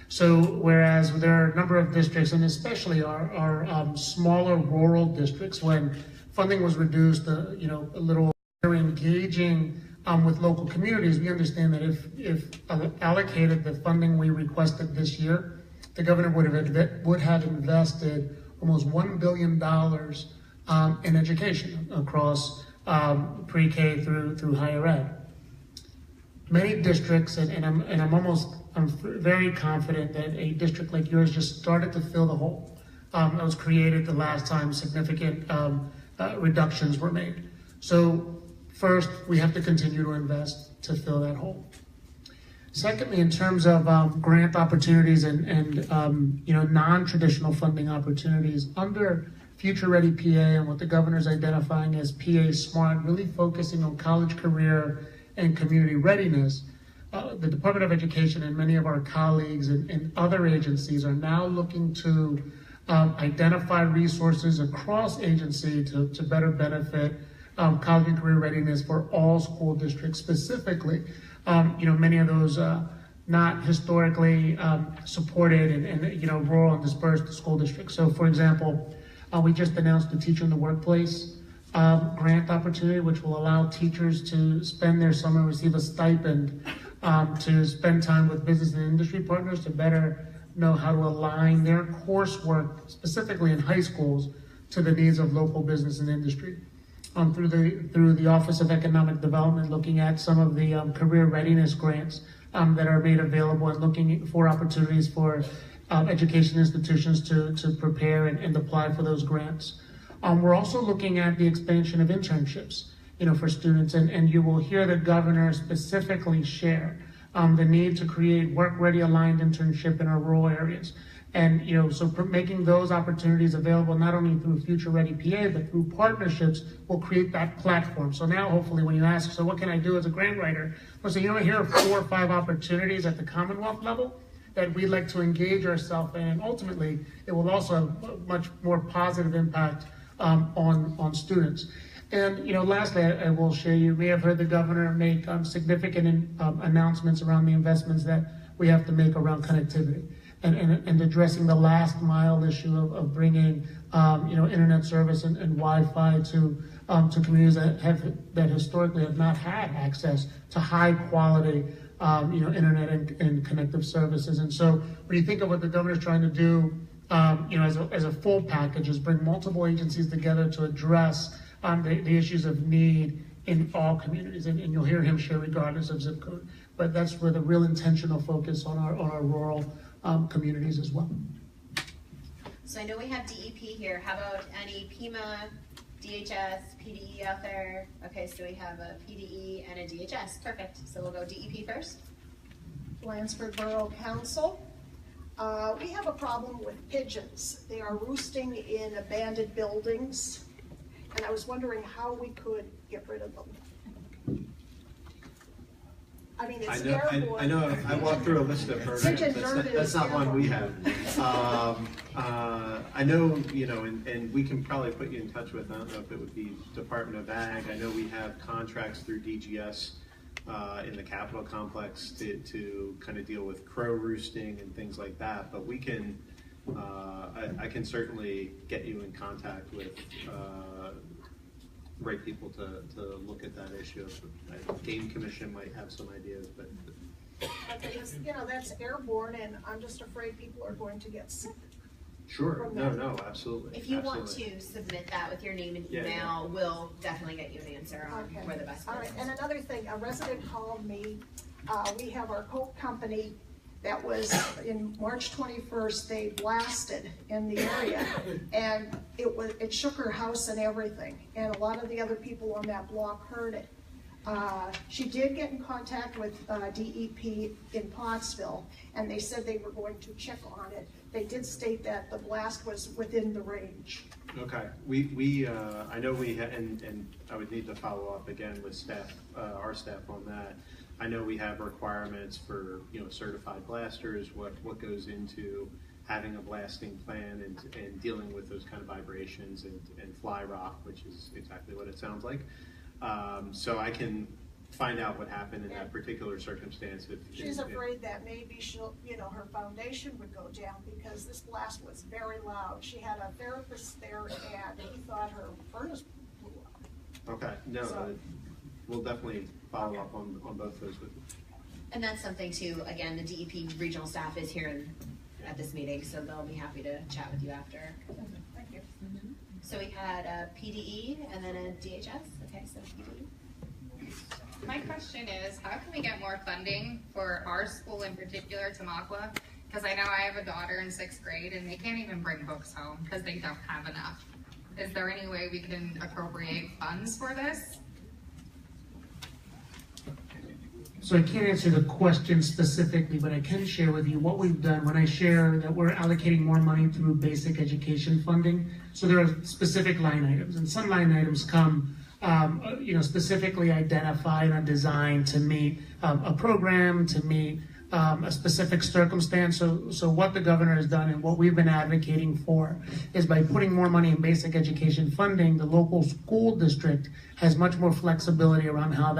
So whereas there are a number of districts, and especially our smaller rural districts, when funding was reduced, a little engaging with local communities, we understand that if allocated the funding we requested this year, the governor would have invested almost $1 billion in education across pre-K through higher ed. Many districts, and I'm very confident that a district like yours just started to fill the hole that was created the last time significant reductions were made. So first, we have to continue to invest to fill that hole. Secondly, in terms of grant opportunities and non-traditional funding opportunities, under Future Ready PA and what the governor's identifying as PA Smart, really focusing on college, career, and community readiness, the Department of Education and many of our colleagues and other agencies are now looking to identify resources across agency to better benefit college and career readiness for all school districts specifically. Many of those not historically supported and rural and dispersed school districts. So for example, we just announced the Teacher in the Workplace grant opportunity, which will allow teachers to spend their summer, receive a stipend to spend time with business and industry partners to better know how to align their coursework, specifically in high schools, to the needs of local business and industry. Through the Office of Economic Development, looking at some of the career readiness grants that are made available and looking for opportunities for education institutions to prepare and apply for those grants. We're also looking at the expansion of internships, for students, and you will hear the governor specifically share the need to create work-ready aligned internship in our rural areas. And so making those opportunities available not only through Future Ready PA, but through partnerships will create that platform. So now hopefully when you ask, so what can I do as a grant writer? Well, so here are 4 or 5 opportunities at the Commonwealth level that we'd like to engage ourselves in. And ultimately, it will also have a much more positive impact on students. And, lastly, I will share, you may have heard the governor make significant announcements around the investments that we have to make around connectivity and addressing the last mile issue of bringing, internet service and Wi-Fi to communities that historically have not had access to high quality, internet and connective services. And so when you think of what the governor's trying to do, as a full package, is bring multiple agencies together to address the issues of need in all communities, and you'll hear him share regardless of zip code. But that's with a real intentional focus on our rural communities as well. So I know we have DEP here. How about any PEMA, DHS, PDE out there? Okay, so we have a PDE and a DHS. Perfect. So we'll go DEP first. Lansford Borough Council. We have a problem with pigeons. They are roosting in abandoned buildings, and I was wondering how we could get rid of them. I mean, it's airborne. I know. I walked through a list of programs. That's not one we have. I know, and we can probably put you in touch with, I don't know if it would be Department of Ag. I know we have contracts through DGS in the Capitol complex to kind of deal with crow roosting and things like that. But we can, I can certainly get you in contact with right people to look at that issue. Game Commission might have some ideas, but because, that's airborne, and I'm just afraid people are going to get sick. Sure. No, absolutely. If you want to submit that with your name and email, we'll definitely get you an answer on where the best All fit right, is. and another thing, a resident called me. We have our Coke company that was in March 21st, they blasted in the area, and it shook her house and everything, and a lot of the other people on that block heard it. She did get in contact with DEP in Pottsville, and they said they were going to check on it. They did state that the blast was within the range. Okay, I know we had, and I would need to follow up again with staff, our staff on that. I know we have requirements for, certified blasters, what goes into having a blasting plan and dealing with those kind of vibrations and fly rock, which is exactly what it sounds like. So I can find out what happened in that particular circumstance. She's afraid that maybe she'll, her foundation would go down because this blast was very loud. She had a therapist there, and he thought her furnace blew up. Okay, no, so, we'll definitely follow up on both those with you. And that's something too, again, the DEP regional staff is here at this meeting, so they'll be happy to chat with you after. Thank you. Mm-hmm. So we had a PDE and then a DHS. Okay, so PDE. My question is, how can we get more funding for our school in particular, Tamaqua? Because I know I have a daughter in 6th grade and they can't even bring books home because they don't have enough. Is there any way we can appropriate funds for this? So I can't answer the question specifically, but I can share with you what we've done when I share that we're allocating more money through basic education funding. So there are specific line items, and some line items come specifically identified and designed to meet a program, to meet a specific circumstance. So what the governor has done and what we've been advocating for is by putting more money in basic education funding, the local school district has much more flexibility around how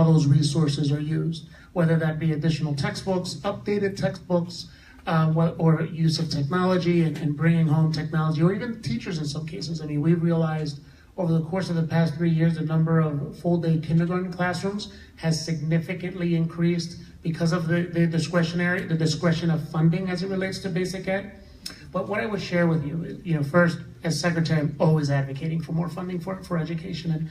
those resources are used, whether that be additional textbooks, updated textbooks, or use of technology and bringing home technology, or even teachers in some cases. I mean, we've realized over the course of the past 3 years, the number of full-day kindergarten classrooms has significantly increased because of the discretion of funding as it relates to basic ed. But what I would share with you is, first, as secretary, I'm always advocating for more funding for education. And,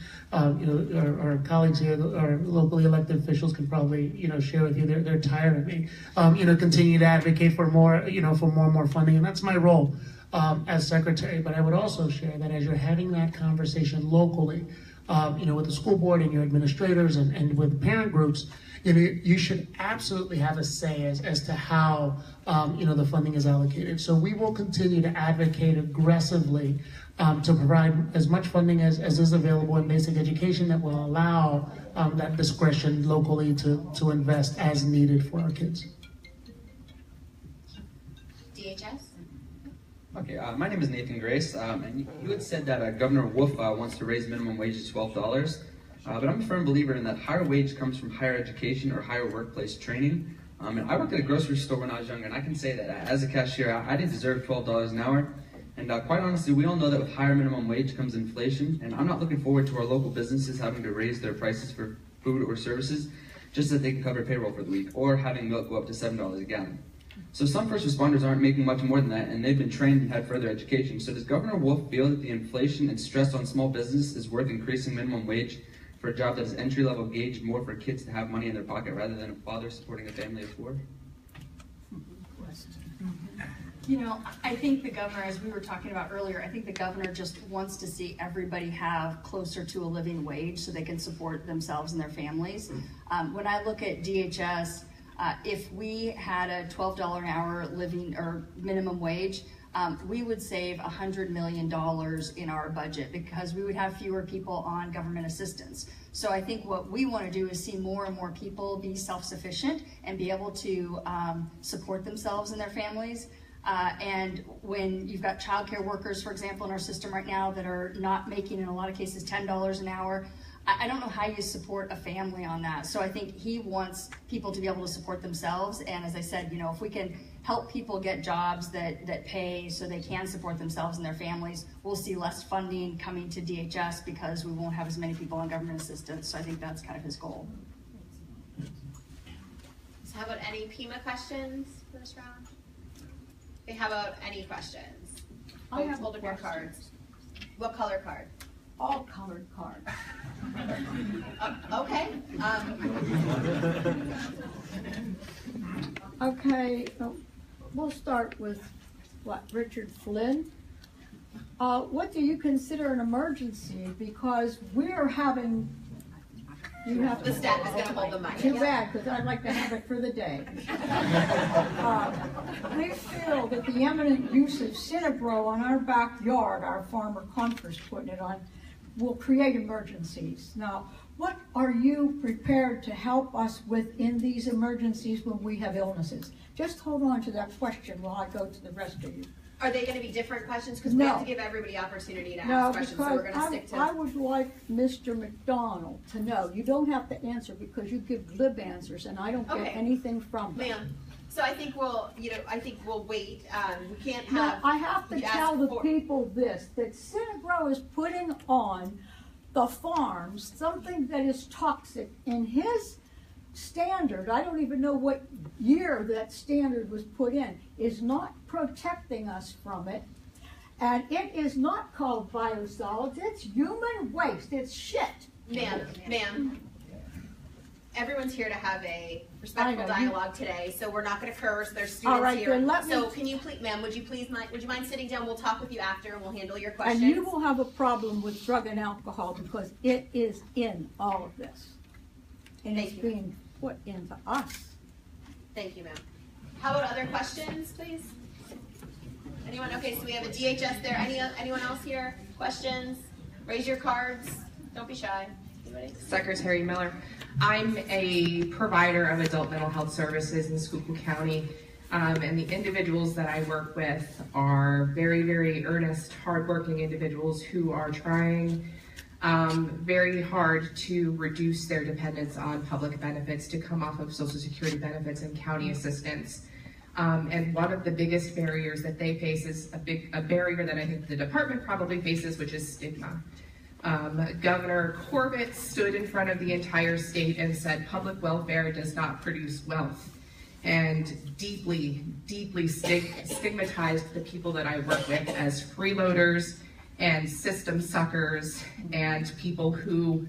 our colleagues here, our locally elected officials can probably, share with you, they're tired of me, continue to advocate for more, for more funding. And that's my role as secretary. But I would also share that as you're having that conversation locally, with the school board and your administrators and with parent groups, you should absolutely have a say as to how the funding is allocated. So we will continue to advocate aggressively to provide as much funding as is available in basic education that will allow that discretion locally to invest as needed for our kids. DHS? Okay, my name is Nathan Grace, and you had said that Governor Wolf wants to raise minimum wage to $12, but I'm a firm believer in that higher wage comes from higher education or higher workplace training. And I worked at a grocery store when I was younger, and I can say that as a cashier, I didn't deserve $12 an hour. And quite honestly, we all know that with higher minimum wage comes inflation, and I'm not looking forward to our local businesses having to raise their prices for food or services just so that they can cover payroll for the week, or having milk go up to $7 a gallon. So some first responders aren't making much more than that, and they've been trained and had further education. So does Governor Wolf feel that the inflation and stress on small business is worth increasing minimum wage for a job that is entry-level gauged more for kids to have money in their pocket rather than a father supporting a family of four? You know, I think the governor, as we were talking about earlier, I think the governor just wants to see everybody have closer to a living wage so they can support themselves and their families. When I look at DHS, if we had a $12 an hour living or minimum wage, we would save $100 million in our budget because we would have fewer people on government assistance. So I think what we want to do is see more and more people be self-sufficient and be able to support themselves and their families. And when you've got childcare workers, for example, in our system right now that are not making, in a lot of cases, $10 an hour, I don't know how you support a family on that. So I think he wants people to be able to support themselves. And as I said, you know, if we can help people get jobs that pay so they can support themselves and their families, we'll see less funding coming to DHS because we won't have as many people on government assistance. So I think that's kind of his goal. So how about any PIMA questions first round? Okay, how about any questions? I have hold up your cards. What color card? All colored cards. Okay. Okay, we'll start with Richard Flynn. What do you consider an emergency? Because we're having, you have the staff is going to hold the mic. Too bad, because I'd like to have it for the day. We feel that the eminent use of Cinnabro on our backyard, our farmer Confer's putting it on, will create emergencies. Now, what are you prepared to help us with in these emergencies when we have illnesses? Just hold on to that question while I go to the rest of you. Are they going to be different questions? Because we have to give everybody opportunity to ask questions, so we're going to stick to... I would like Mr. McDonald to know, you don't have to answer because you give glib answers and I don't get anything from them. Ma'am, so I think we'll wait. We can't have... Now, I have to tell the people this, that Cinnabro is putting on the farms something that is toxic. In his standard, I don't even know what year that standard was put in, is not protecting us from it. And it is not called biosolids, it's human waste, it's shit. Ma'am, everyone's here to have a respectful dialogue today, so we're not going to curse. There's students here. Then so can you please, ma'am, would you mind sitting down? We'll talk with you after and we'll handle your questions. And you will have a problem with drug and alcohol because it is in all of this. And it's being put into us. Thank you, ma'am. How about other questions, please? Anyone? Okay, so we have a DHS there. Anyone else here? Questions? Raise your cards. Don't be shy. Anybody? Secretary Miller. I'm a provider of adult mental health services in Schuylkill County, and the individuals that I work with are very, very earnest, hardworking individuals who are trying very hard to reduce their dependence on public benefits, to come off of Social Security benefits and county assistance. And one of the biggest barriers that they face is a barrier that I think the department probably faces, which is stigma. Governor Corbett stood in front of the entire state and said public welfare does not produce wealth, and deeply, deeply stigmatized the people that I work with as freeloaders and system suckers and people who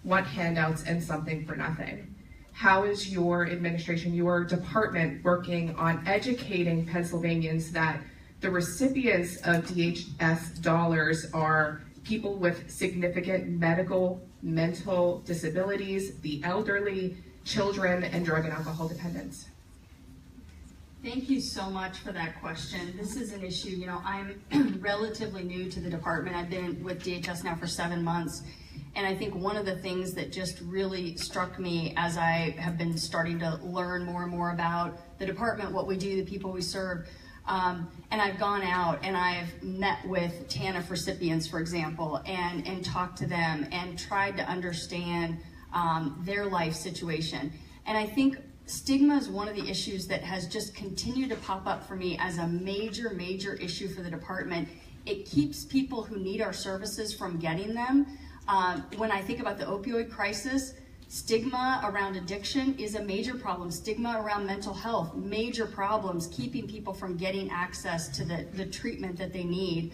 want handouts and something for nothing. How is your administration, your department, working on educating Pennsylvanians that the recipients of DHS dollars are people with significant medical, mental disabilities, the elderly, children, and drug and alcohol dependence? Thank you so much for that question. This is an issue, you know, I'm relatively new to the department. I've been with DHS now for 7 months. And I think one of the things that just really struck me as I have been starting to learn more and more about the department, what we do, the people we serve, And I've gone out and I've met with TANF recipients, for example, and talked to them and tried to understand their life situation. And I think stigma is one of the issues that has just continued to pop up for me as a major, major issue for the department. It keeps people who need our services from getting them. When I think about the opioid crisis, stigma around addiction is a major problem. Stigma around mental health, major problems, keeping people from getting access to the treatment that they need.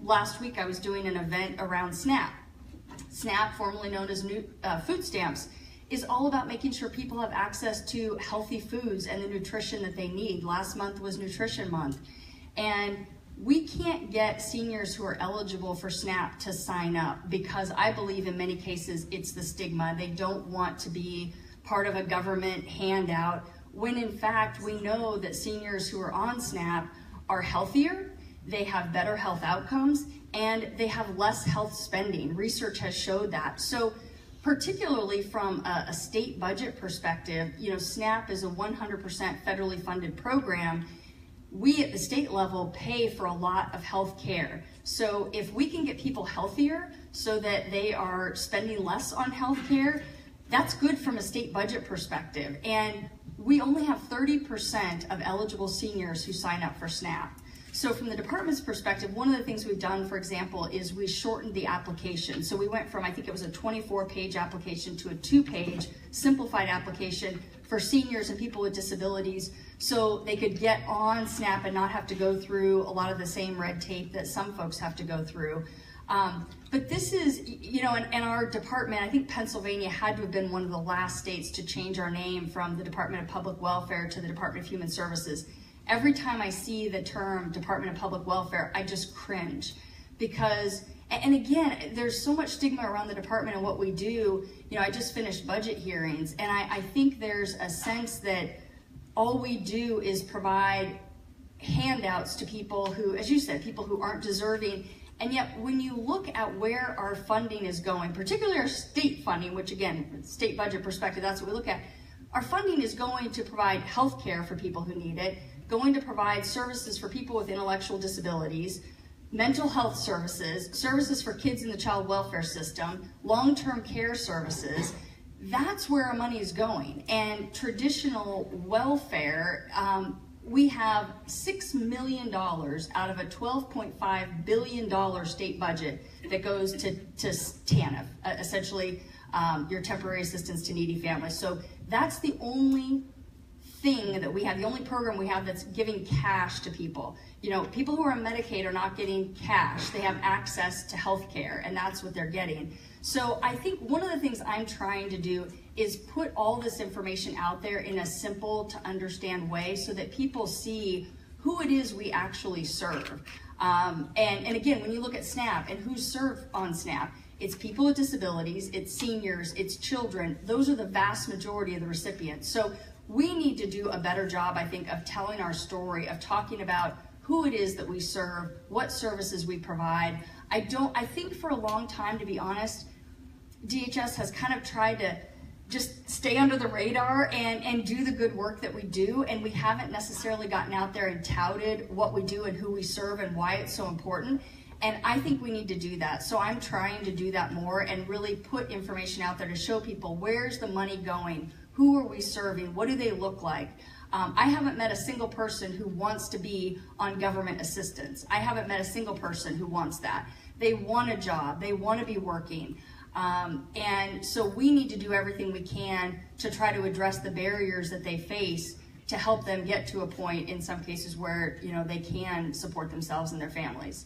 Last week I was doing an event around SNAP. SNAP, formerly known as food stamps, is all about making sure people have access to healthy foods and the nutrition that they need. Last month was Nutrition Month. And we can't get seniors who are eligible for SNAP to sign up because I believe in many cases it's the stigma. They don't want to be part of a government handout, when in fact we know that seniors who are on SNAP are healthier, they have better health outcomes, and they have less health spending. Research has showed that. So particularly from a state budget perspective, you know, SNAP is a 100% federally funded program. We at the state level pay for a lot of health care. So if we can get people healthier so that they are spending less on health care, that's good from a state budget perspective. And we only have 30% of eligible seniors who sign up for SNAP. So from the department's perspective, one of the things we've done, for example, is we shortened the application. So we went from, I think it was a 24-page application to a 2-page simplified application for seniors and people with disabilities, so they could get on SNAP and not have to go through a lot of the same red tape that some folks have to go through. But this is, you know, and our department, I think Pennsylvania had to have been one of the last states to change our name from the Department of Public Welfare to the Department of Human Services. Every time I see the term Department of Public Welfare, I just cringe because, and again, there's so much stigma around the department and what we do. You know, I just finished budget hearings, and I think there's a sense that all we do is provide handouts to people who, as you said, people who aren't deserving. And yet, when you look at where our funding is going, particularly our state funding, which again, state budget perspective, that's what we look at, our funding is going to provide health care for people who need it, going to provide services for people with intellectual disabilities, mental health services, services for kids in the child welfare system, long-term care services. That's where our money is going. And traditional welfare, we have $6 million out of a $12.5 billion state budget that goes to TANF, essentially your temporary assistance to needy families. So that's the only thing that we have, the only program we have that's giving cash to people. You know, people who are on Medicaid are not getting cash. They have access to health care, and that's what they're getting. So I think one of the things I'm trying to do is put all this information out there in a simple to understand way so that people see who it is we actually serve. And again, when you look at SNAP and who's served on SNAP, it's people with disabilities, it's seniors, it's children. Those are the vast majority of the recipients. So we need to do a better job, I think, of telling our story, of talking about who it is that we serve, what services we provide. I think for a long time, to be honest, DHS has kind of tried to just stay under the radar and do the good work that we do, and we haven't necessarily gotten out there and touted what we do and who we serve and why it's so important. And I think we need to do that. So I'm trying to do that more and really put information out there to show people where's the money going, who are we serving, what do they look like. I haven't met a single person who wants to be on government assistance. I haven't met a single person who wants that. They want a job, they want to be working. And so we need to do everything we can to try to address the barriers that they face to help them get to a point in some cases where, you know, they can support themselves and their families.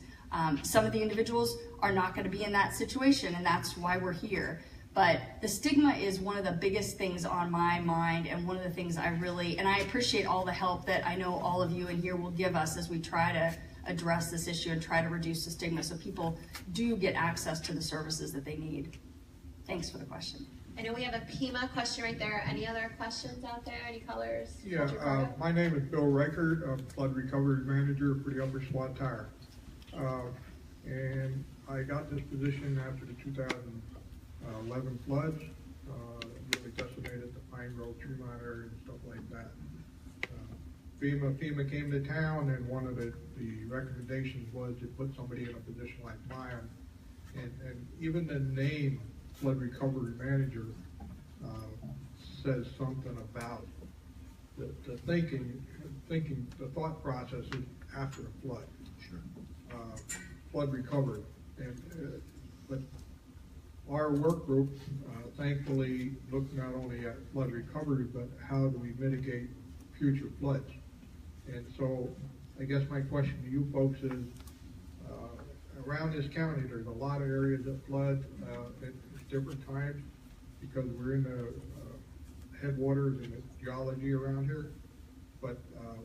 Some of the individuals are not going to be in that situation, and that's why we're here. But the stigma is one of the biggest things on my mind, and one of the things I really, and I appreciate all the help that I know all of you in here will give us as we try to address this issue and try to reduce the stigma so people do get access to the services that they need. Thanks for the question. I know we have a PEMA question right there. Any other questions out there? Any colors? Yeah, my name is Bill Reichert. I'm Flood Recovery Manager for the Upper Swat Tire. And I got this position after the 2011 floods. Really decimated the Pine Grove, Tremont area and stuff like that. FEMA came to town, and one of the recommendations was to put somebody in a position like mine. And even the name flood recovery manager says something about the thinking, the thought process is after a flood. Sure. Flood recovery. But our work group thankfully looked not only at flood recovery, but how do we mitigate future floods. And so I guess my question to you folks is, around this county, there's a lot of areas that flood at different times because we're in the headwaters and the geology around here. But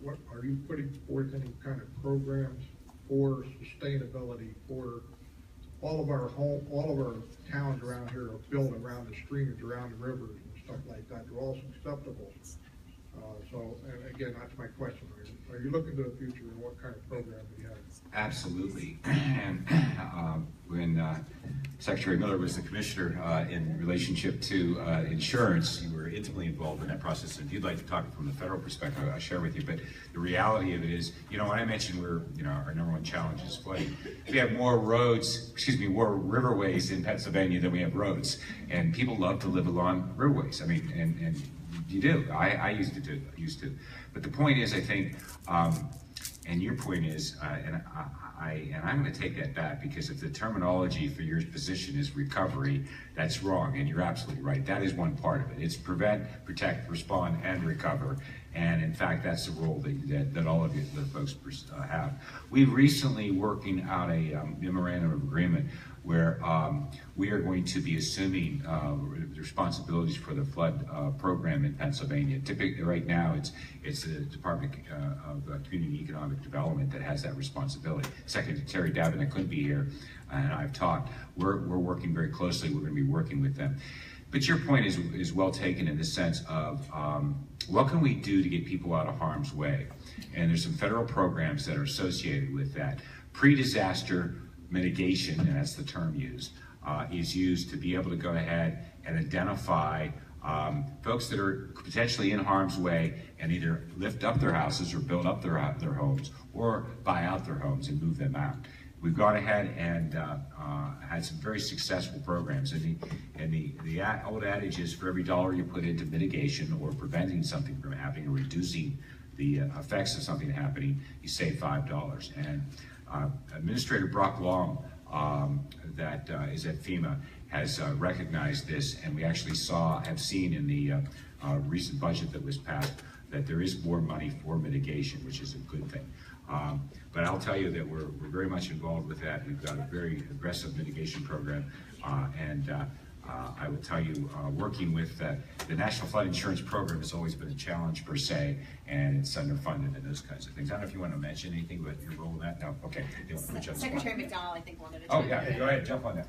what are you putting forth any kind of programs for sustainability for all of our towns around here are built around the streams, around the rivers and stuff like that. They're all susceptible. So, and again, that's my question. Are you looking to the future and what kind of program do you have? Absolutely. And when Secretary Miller was the commissioner in relationship to insurance, you were intimately involved in that process. And if you'd like to talk from the federal perspective, I'll share with you. But the reality of it is, when I mentioned our number one challenge is flooding. We have more more riverways in Pennsylvania than we have roads. And people love to live along riverways. I mean, and you do. I used to. But the point is, I think, and your point is, and I'm going to take that back, because if the terminology for your position is recovery, that's wrong, and you're absolutely right. That is one part of it. It's prevent, protect, respond, and recover. And in fact, that's the role that all of you, the folks, have. We've recently working out a memorandum of agreement where we are going to be assuming the responsibilities for the flood program in Pennsylvania. Typically, right now, it's the Department of Community and Economic Development that has that responsibility. Secretary Davin couldn't be here, and I've talked. We're working very closely. We're going to be working with them. But your point is well taken in the sense of what can we do to get people out of harm's way? And there's some federal programs that are associated with that. Pre-disaster mitigation, and that's the term used, is used to be able to go ahead and identify folks that are potentially in harm's way and either lift up their houses or build up their homes or buy out their homes and move them out. We've gone ahead and had some very successful programs. And the old adage is, for every dollar you put into mitigation or preventing something from happening or reducing the effects of something happening, you save $5. And Administrator Brock Long, that is at FEMA, has recognized this, and we actually have seen in the recent budget that was passed that there is more money for mitigation, which is a good thing. But I'll tell you that we're very much involved with that. We've got a very aggressive mitigation program, and I would tell you, working with the National Flood Insurance Program has always been a challenge per se, and it's underfunded and those kinds of things. I don't know if you want to mention anything about your role in that. No? Okay. Secretary McDonald, I think, wanted to jump in. Go ahead, jump on that.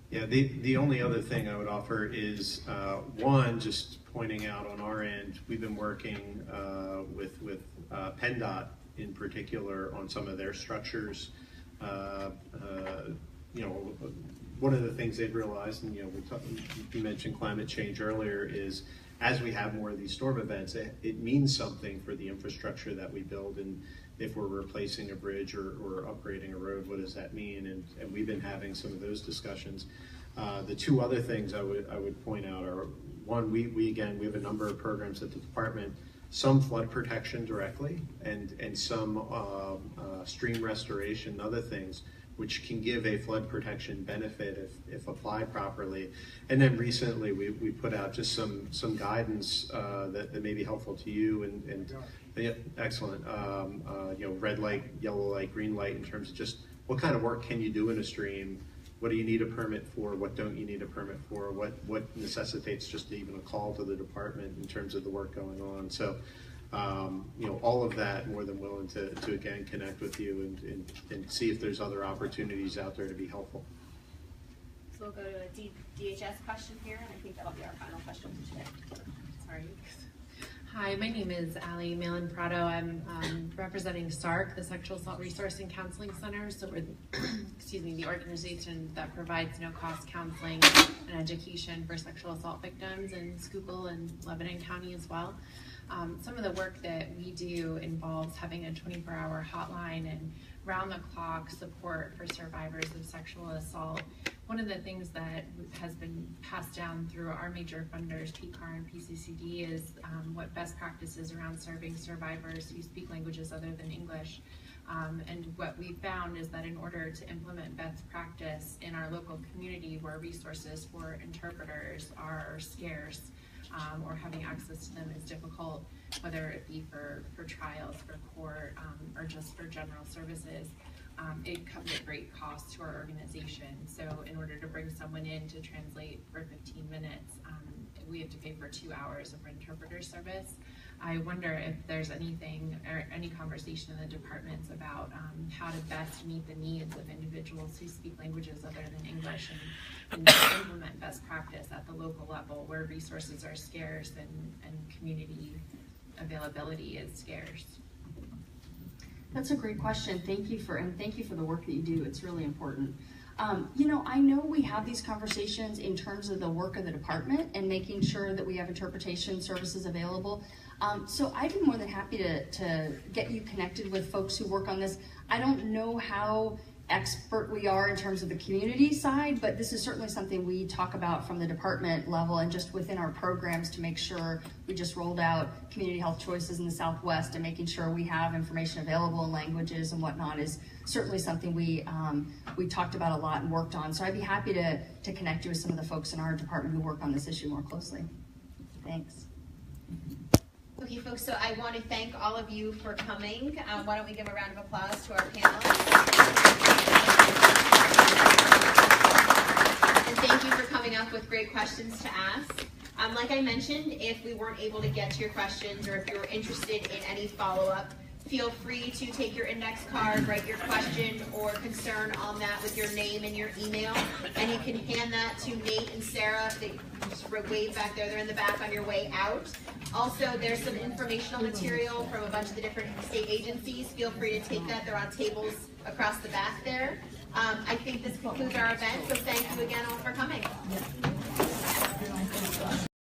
Yeah, the only other thing I would offer is, one, just pointing out on our end, we've been working with PennDOT in particular on some of their structures. One of the things they've realized, and you mentioned climate change earlier, is as we have more of these storm events, it means something for the infrastructure that we build. And if we're replacing a bridge or upgrading a road, what does that mean? And we've been having some of those discussions. The two other things I would point out are, one, we have a number of programs at the department, some flood protection directly, and some stream restoration and other things, which can give a flood protection benefit if applied properly. And then recently we put out just some guidance that may be helpful to you, and yeah, excellent. Red light, yellow light, green light, in terms of just what kind of work can you do in a stream? What do you need a permit for? What don't you need a permit for? What necessitates just even a call to the department in terms of the work going on? So, all of that, more than willing to again connect with you and see if there's other opportunities out there to be helpful. So we'll go to a DHS question here, and I think that'll be our final question for today. Sorry. Hi, my name is Allie Malin Prado. I'm representing SARC, the Sexual Assault Resource and Counseling Center. So we're, the organization that provides no-cost counseling and education for sexual assault victims in Schuylkill and Lebanon County as well. Some of the work that we do involves having a 24-hour hotline and round-the-clock support for survivors of sexual assault. One of the things that has been passed down through our major funders, PCAR and PCCD, is what best practices around serving survivors who speak languages other than English. And what we found is that in order to implement best practice in our local community where resources for interpreters are scarce, or having access to them is difficult, whether it be for trials, for court, or just for general services, it comes at great cost to our organization. So in order to bring someone in to translate for 15 minutes, we have to pay for 2 hours of interpreter service. I wonder if there's anything or any conversation in the departments about how to best meet the needs of individuals who speak languages other than English and implement best practice at the local level where resources are scarce and community availability is scarce. That's a great question. Thank you for the work that you do. It's really important. I know we have these conversations in terms of the work of the department and making sure that we have interpretation services available. So I'd be more than happy to get you connected with folks who work on this. I don't know how expert we are in terms of the community side, but this is certainly something we talk about from the department level and just within our programs to make sure. We just rolled out community health choices in the Southwest, and making sure we have information available in languages and whatnot is certainly something we talked about a lot and worked on. So I'd be happy to connect you with some of the folks in our department who work on this issue more closely. Thanks. Okay, folks, so I want to thank all of you for coming. Why don't we give a round of applause to our panelists? And thank you for coming up with great questions to ask. Like I mentioned, if we weren't able to get to your questions or if you were interested in any follow-up, feel free to take your index card, write your question or concern on that with your name and your email, and you can hand that to Nate and Sarah. They just wave back there. They're in the back on your way out. Also, there's some informational material from a bunch of the different state agencies. Feel free to take that. They're on tables across the back there. I think this concludes our event, so thank you again all for coming.